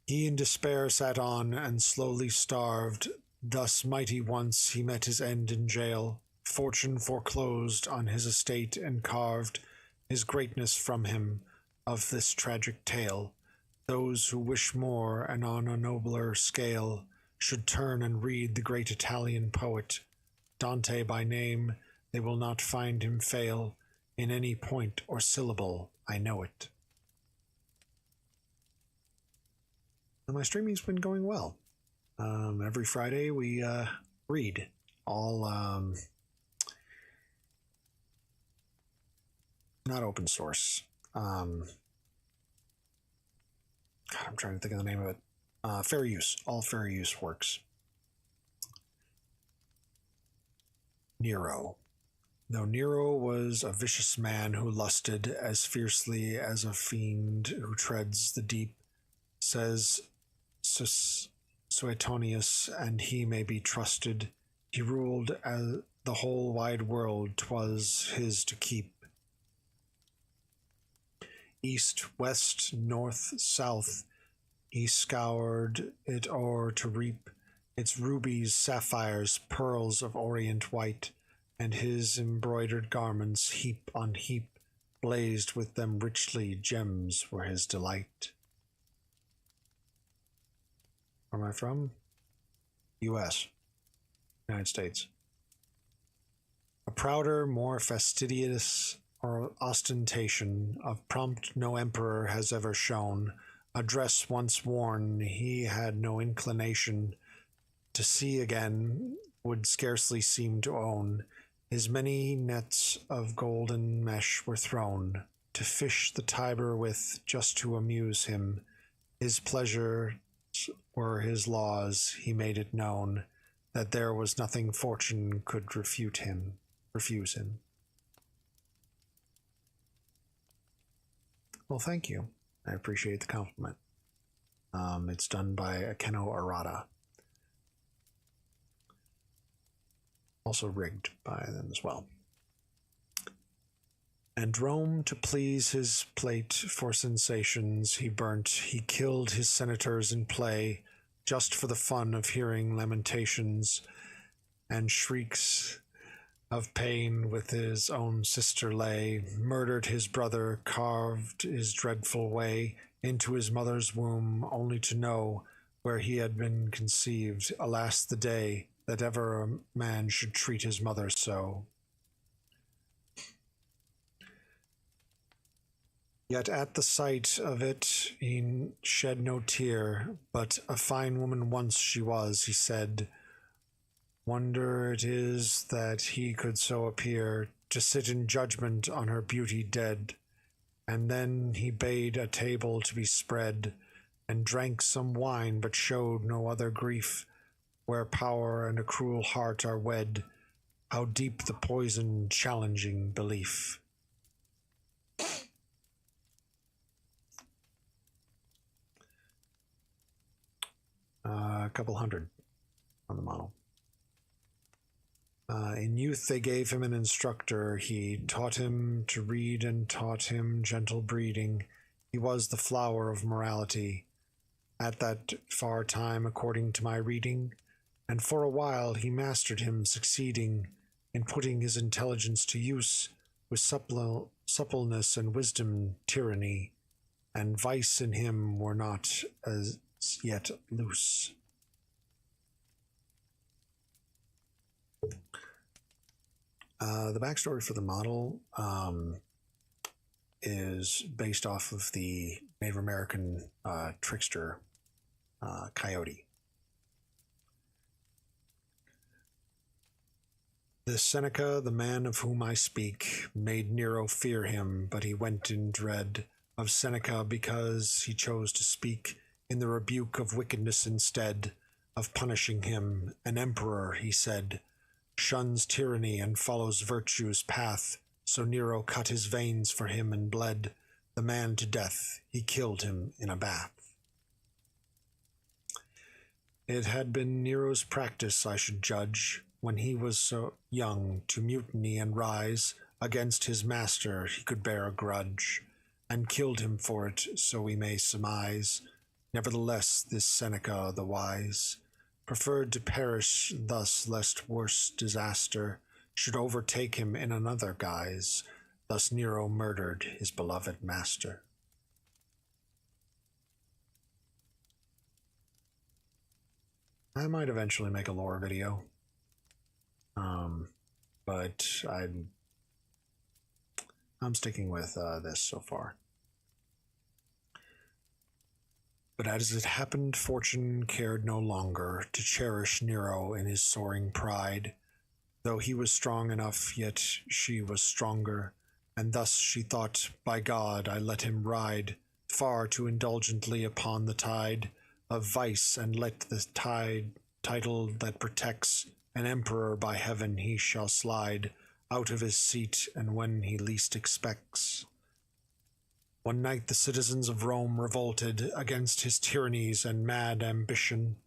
S1: He in despair sat on, and slowly starved. Thus mighty once he met his end in jail. Fortune foreclosed on his estate and carved his greatness from him of this tragic tale. Those who wish more and on a nobler scale should turn and read the great Italian poet, Dante by name. They will not find him fail in any point or syllable, I know it. And my streaming's been going well. Every Friday we read all not open source. God, I'm trying to think of the name of it. Fair use. All fair use works. Nero. Though Nero was a vicious man who lusted as fiercely as a fiend who treads the deep, says Suetonius, and he may be trusted. He ruled as the whole wide world, 'twas his to keep. East, west, north, south, he scoured it o'er to reap its rubies, sapphires, pearls of orient white, and his embroidered garments, heap on heap, blazed with them richly. Gems were his delight. Where am I from? U.S. United States. A prouder, more fastidious or ostentation of prompt no emperor has ever shown. A dress once worn he had no inclination to see again, would scarcely seem to own. His many nets of golden mesh were thrown, to fish the Tiber with, just to amuse him. His pleasure were his laws, he made it known, that there was nothing fortune could refuse him. Well, thank you. I appreciate the compliment. It's done by Akeno Arata. Also rigged by them as well. And Rome, to please his plate for sensations, he burnt, he killed his senators in play, just for the fun of hearing lamentations and shrieks of pain with his own sister lay, murdered his brother, carved his dreadful way into his mother's womb, only to know where he had been conceived. Alas, the day that ever a man should treat his mother so. Yet at the sight of it he shed no tear, but a fine woman once she was, he said. Wonder it is that he could so appear, to sit in judgment on her beauty dead. And then he bade a table to be spread, and drank some wine, but showed no other grief. Where power and a cruel heart are wed, how deep the poison challenging belief. A couple hundred on the model. In youth they gave him an instructor. He taught him to read and taught him gentle breeding. He was the flower of morality at that far time, according to my reading, and for a while he mastered him, succeeding in putting his intelligence to use with suppleness and wisdom. Tyranny and vice in him were not as yet loose. The backstory for the model is based off of the Native American trickster Coyote. This Seneca, the man of whom I speak, made Nero fear him, but he went in dread of Seneca because he chose to speak in the rebuke of wickedness instead of punishing him. An emperor, he said, shuns tyranny and follows virtue's path, so Nero cut his veins for him and bled the man to death. He killed him in a bath. It had been Nero's practice, I should judge, when he was so young, to mutiny and rise against his master. He could bear a grudge, and killed him for it, so we may surmise. Nevertheless, this Seneca the wise preferred to perish thus, lest worse disaster should overtake him in another guise. Thus Nero murdered his beloved master. I might eventually make a lore video, but I'm sticking with this so far. But as it happened, fortune cared no longer to cherish Nero in his soaring pride. Though he was strong enough, yet she was stronger, and thus she thought, by God, I let him ride far too indulgently upon the tide of vice, and let the title that protects an emperor by heaven he shall slide out of his seat, and when he least expects. One night the citizens of Rome revolted against his tyrannies and mad ambition,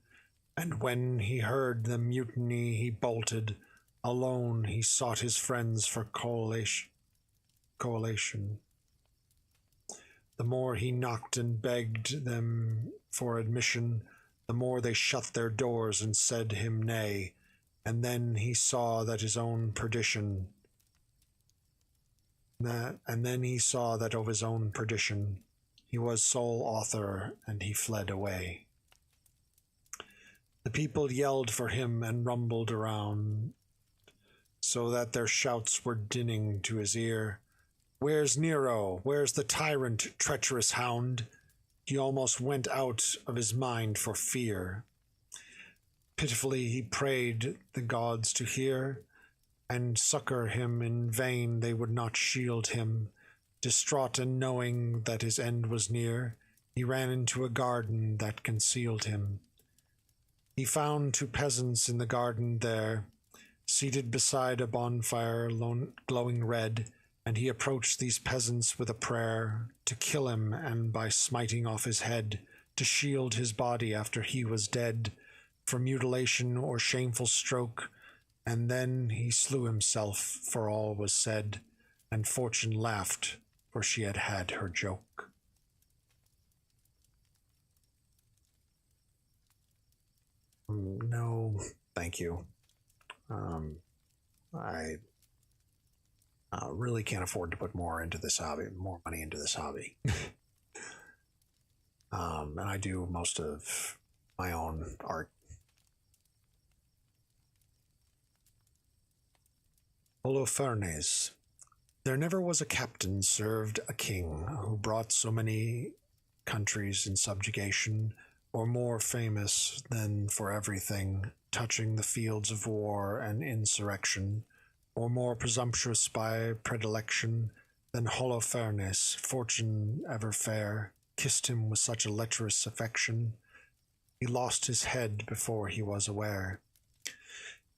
S1: and when he heard the mutiny he bolted. Alone he sought his friends for coalition. The more he knocked and begged them for admission, the more they shut their doors and said him nay, and then he saw that his own perdition of his own perdition he was sole author, and he fled away. The people yelled for him and rumbled around, so that their shouts were dinning to his ear. Where's Nero? Where's the tyrant, treacherous hound? He almost went out of his mind for fear. Pitifully he prayed the gods to hear and succor him. In vain they would not shield him. Distraught and knowing that his end was near, he ran into a garden that concealed him. He found 2 peasants in the garden there, seated beside a bonfire glowing red, and he approached these peasants with a prayer to kill him, and by smiting off his head, to shield his body after he was dead from mutilation or shameful stroke. And then he slew himself, for all was said, and fortune laughed, for she had had her joke. No, thank you. I really can't afford to put more into this hobby, more money into this hobby. And I do most of my own art. Holofernes. There never was a captain served a king who brought so many countries in subjugation, or more famous than for everything touching the fields of war and insurrection, or more presumptuous by predilection than Holofernes. Fortune ever fair kissed him with such a lecherous affection, he lost his head before he was aware.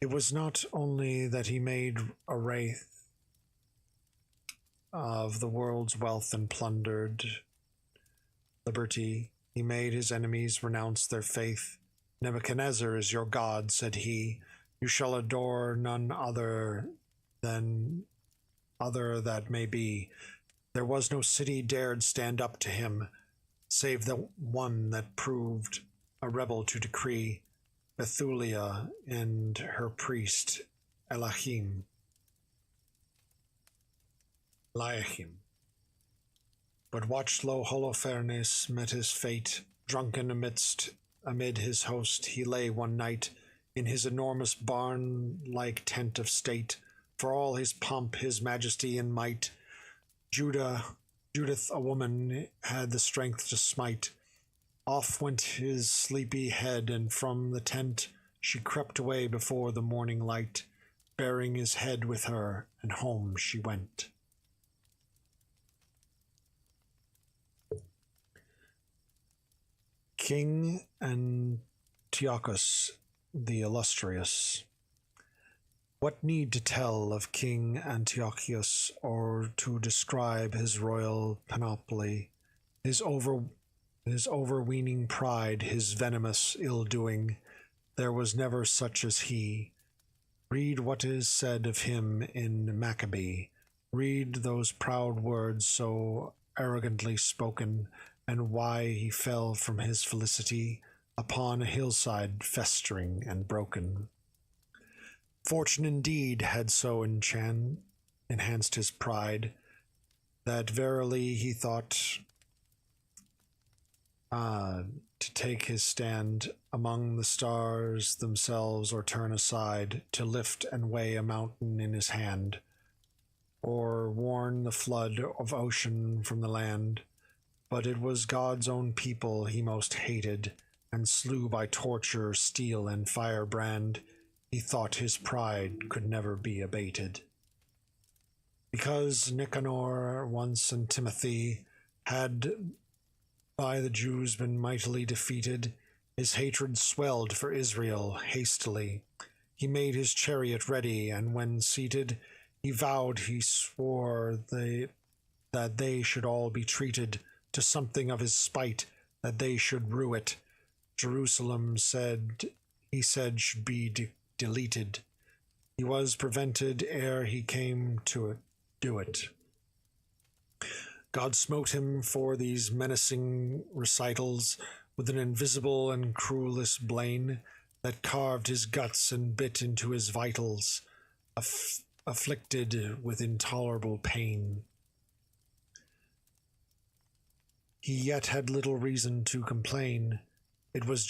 S1: It was not only that he made a wraith of the world's wealth and plundered liberty, he made his enemies renounce their faith. Nebuchadnezzar is your God, said he. You shall adore none other that may be. There was no city dared stand up to him, save the one that proved a rebel to decree, Bethulia and her priest Eliakim. But watched lo Holofernes met his fate. Drunken amid his host he lay one night, in his enormous barn-like tent of state, for all his pomp, his majesty and might. Judith, a woman, had the strength to smite. Off went his sleepy head, and from the tent she crept away before the morning light, bearing his head with her, and home she went. King Antiochus the Illustrious. What need to tell of King Antiochus, or to describe his royal panoply, his overweening pride, his venomous ill-doing? There was never such as he. Read what is said of him in Maccabee. Read those proud words so arrogantly spoken, and why he fell from his felicity upon a hillside festering and broken. Fortune indeed had so enhanced his pride that verily he thought to take his stand among the stars themselves, or turn aside to lift and weigh a mountain in his hand, or warn the flood of ocean from the land. But it was God's own people he most hated, and slew by torture, steel, and firebrand. He thought his pride could never be abated. Because Nicanor once and Timothy had by the Jews been mightily defeated, his hatred swelled for Israel hastily. He made his chariot ready, and when seated, he vowed, he swore that they should all be treated to something of his spite, that they should rue it. Jerusalem he said should be deleted. He was prevented ere he came to do it. God smote him for these menacing recitals with an invisible and cruellest blane that carved his guts and bit into his vitals, afflicted with intolerable pain. He yet had little reason to complain. It was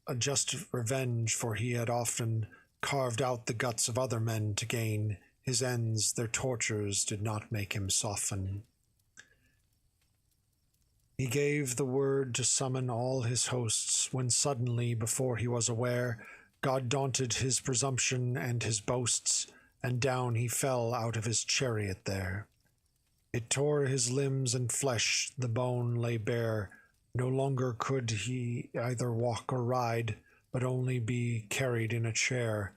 S1: a just revenge, for he had often carved out the guts of other men to gain his ends. Their tortures did not make him soften. He gave the word to summon all his hosts, when suddenly, before he was aware, God daunted his presumption and his boasts, and down he fell out of his chariot there. It tore his limbs and flesh, the bone lay bare. No longer could he either walk or ride, but only be carried in a chair,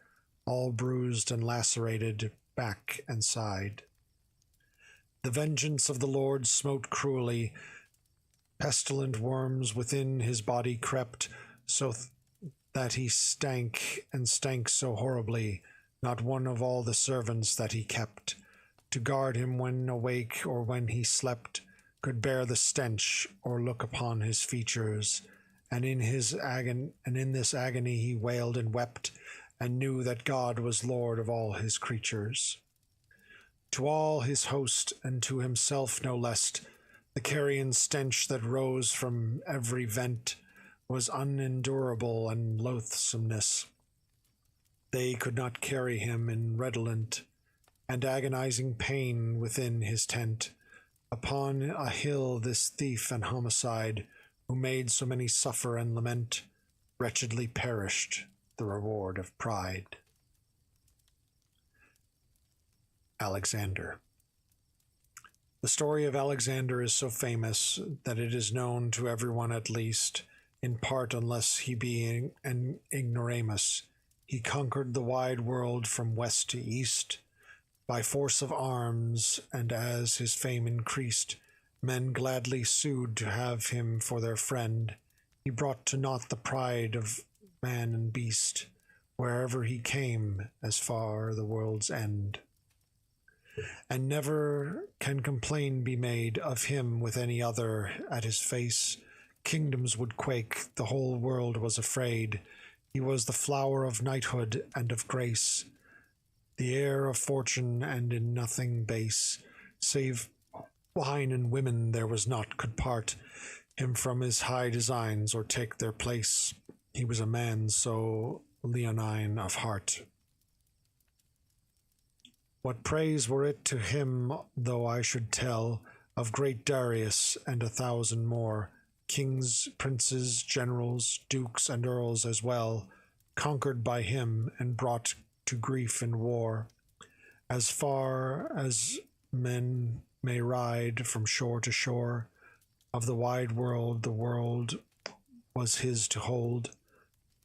S1: all bruised and lacerated, back and side. The vengeance of the Lord smote cruelly. Pestilent worms within his body crept, so that he stank, and stank so horribly, not one of all the servants that he kept, to guard him when awake or when he slept, could bear the stench or look upon his features, and in this agony he wailed and wept, and knew that God was Lord of all his creatures. To all his host, and to himself no less, the carrion stench that rose from every vent was unendurable and loathsomeness. They could not carry him in redolent and agonizing pain within his tent. Upon a hill this thief and homicide, who made so many suffer and lament, wretchedly perished, the reward of pride. Alexander. The story of Alexander is so famous that it is known to everyone, at least, in part, unless he be an ignoramus. He conquered the wide world from west to east by force of arms, and as his fame increased, men gladly sued to have him for their friend. He brought to naught the pride of man and beast, wherever he came, as far the world's end. And never can complaint be made of him with any other. At his face kingdoms would quake, the whole world was afraid. He was the flower of knighthood and of grace, the heir of fortune, and in nothing base, save wine and women there was naught could part him from his high designs or take their place. He was a man so leonine of heart. What praise were it to him, though I should tell of great Darius and 1,000 more, kings, princes, generals, dukes, and earls as well, conquered by him and brought to grief and war. As far as men may ride from shore to shore of the wide world, the world was his to hold,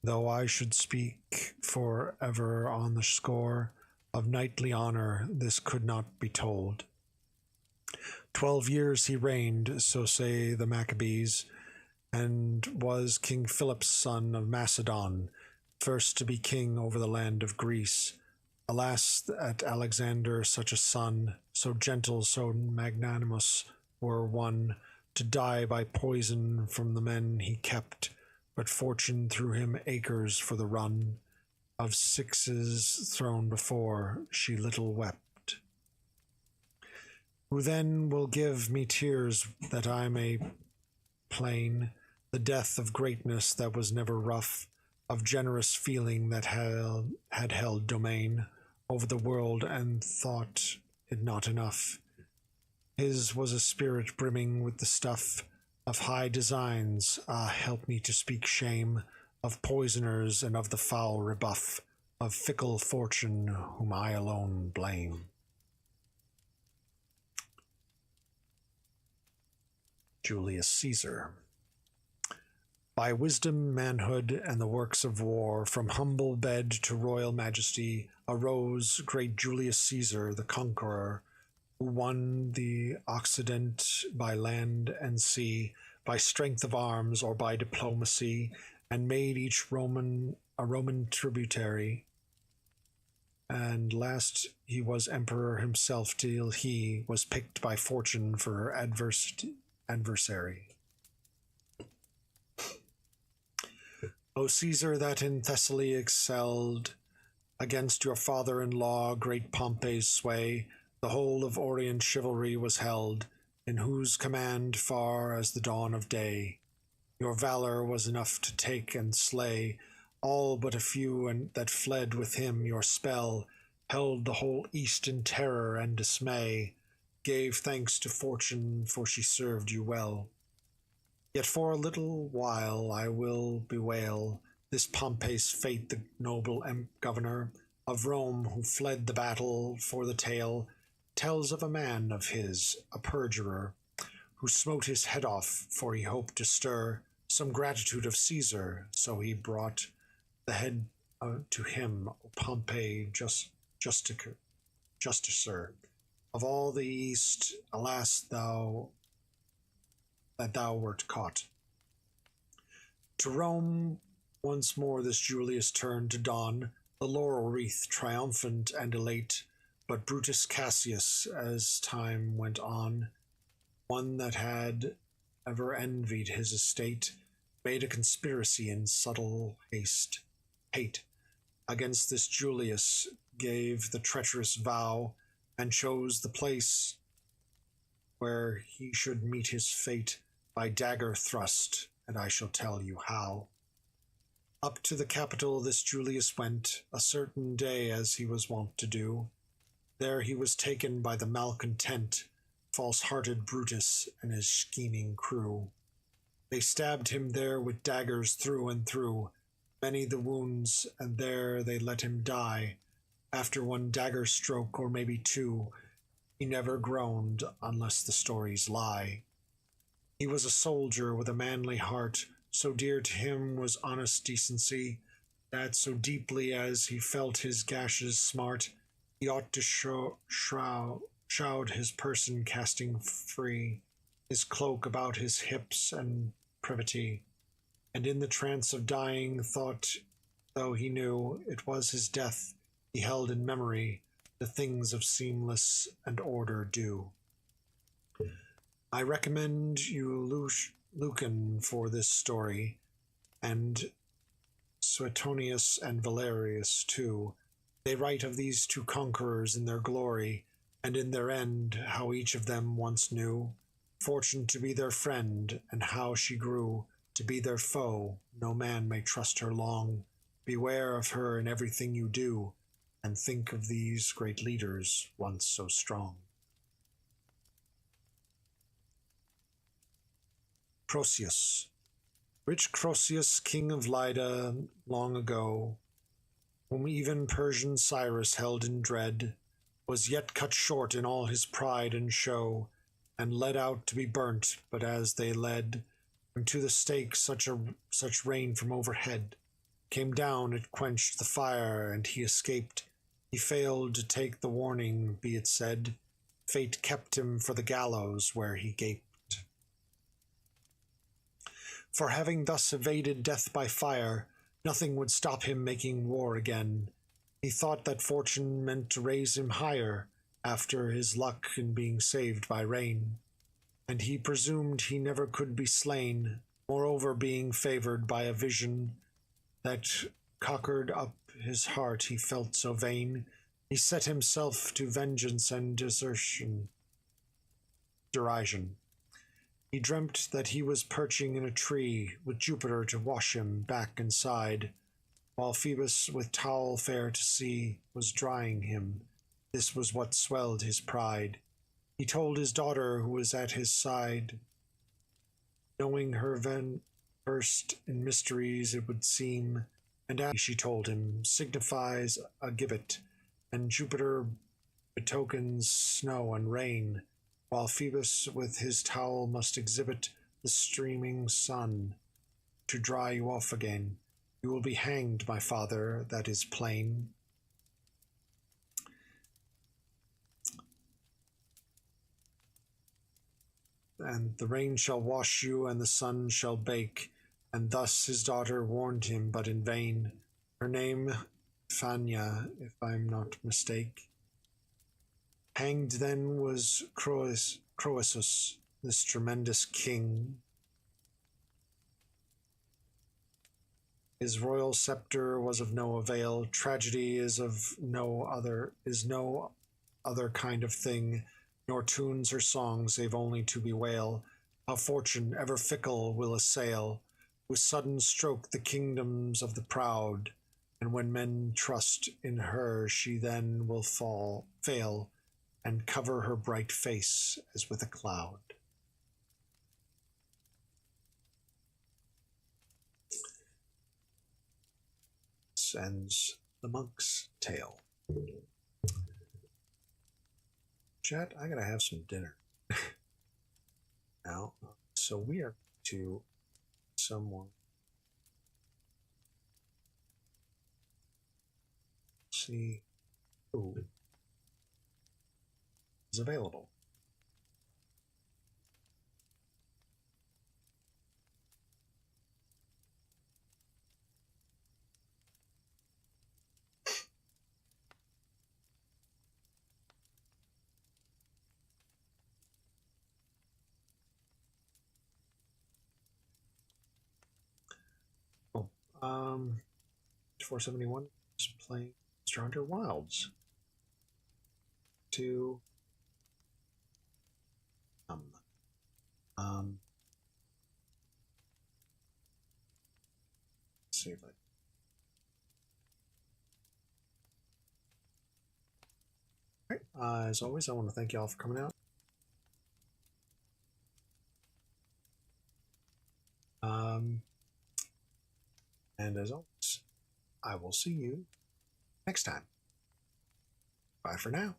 S1: though I should speak for ever on the score of knightly honor, this could not be told. 12 years he reigned, so say the Maccabees, and was King Philip's son of Macedon, first to be king over the land of Greece. Alas, that Alexander such a son, so gentle, so magnanimous, were one, to die by poison from the men he kept, but fortune threw him acres for the run of sixes thrown before she little wept. Who then will give me tears that I may plain the death of greatness that was never rough, of generous feeling that had held domain over the world and thought it not enough. His was a spirit brimming with the stuff of high designs, help me to speak shame, of poisoners and of the foul rebuff of fickle fortune whom I alone blame. Julius Caesar. By wisdom, manhood, and the works of war, from humble bed to royal majesty, arose great Julius Caesar, the conqueror, who won the Occident by land and sea, by strength of arms or by diplomacy, and made each Roman a Roman tributary. And last he was emperor himself till he was picked by fortune for her adversary. O Caesar, that in Thessaly excelled against your father-in-law great Pompey's sway, the whole of Orient chivalry was held, in whose command far as the dawn of day. Your valor was enough to take and slay all but a few, and that fled with him. Your spell held the whole East in terror and dismay, gave thanks to fortune, for she served you well. Yet for a little while I will bewail this Pompey's fate, the noble governor of Rome, who fled the battle. For the tale tells of a man of his, a perjurer, who smote his head off, for he hoped to stir some gratitude of Caesar. So he brought the head to him, Pompey, justicer of all the East. Alas, that thou wert caught. To Rome once more this Julius turned to don the laurel wreath, triumphant and elate. But Brutus Cassius, as time went on, one that had ever envied his estate, made a conspiracy in subtle hate against this Julius, gave the treacherous vow, and chose the place where he should meet his fate by dagger thrust, and I shall tell you how. Up to the Capitol this Julius went, a certain day as he was wont to do. There he was taken by the malcontent, false-hearted Brutus and his scheming crew. They stabbed him there with daggers through and through, many the wounds, and there they let him die. After one dagger stroke, or maybe two, he never groaned, unless the stories lie. He was a soldier with a manly heart, so dear to him was honest decency, that so deeply as he felt his gashes smart, he ought to shroud his person, casting free his cloak about his hips and privity, and in the trance of dying thought, though he knew it was his death, he held in memory the things of seamless and order due. I recommend you Lucan for this story, and Suetonius and Valerius too. They write of these two conquerors in their glory, and in their end, how each of them once knew fortune to be their friend, and how she grew to be their foe. No man may trust her long. Beware of her in everything you do, and think of these great leaders once so strong. Croesus. Rich Croesus, king of Lydda, long ago, whom even Persian Cyrus held in dread, was yet cut short in all his pride and show, and led out to be burnt. But as they led him to the stake, such rain from overhead came down, it quenched the fire, and he escaped. He failed to take the warning, be it said. Fate kept him for the gallows, where he gaped. For having thus evaded death by fire, nothing would stop him making war again. He thought that fortune meant to raise him higher, after his luck in being saved by rain. and he presumed he never could be slain, moreover being favoured by a vision that cockered up his heart. He felt so vain, he set himself to vengeance and derision. He dreamt that he was perching in a tree, with Jupiter to wash him back and side, while Phoebus with towel fair to see was drying him. This was what swelled his pride. He told his daughter, who was at his side, knowing her versed in mysteries it would seem, and as she told him, signifies a gibbet, and Jupiter betokens snow and rain, while Phoebus with his towel must exhibit the streaming sun to dry you off again. You will be hanged, my father, that is plain. And the rain shall wash you, and the sun shall bake. And thus his daughter warned him, but in vain. Her name, Fania, if I'm not mistake. Hanged then was Croesus, this tremendous king. His royal scepter was of no avail. Tragedy is no other kind of thing, nor tunes or songs save only to bewail how fortune, ever fickle, will assail with sudden stroke the kingdoms of the proud, and when men trust in her, she then will fail, and cover her bright face as with a cloud. This ends the monk's tale. Chat, I gotta have some dinner now. So we are to someone. See who is available. Oh, 471 is playing Stronger Wilds. To let's see if as always, I want to thank you all for coming out. And as always, I will see you next time. Bye for now.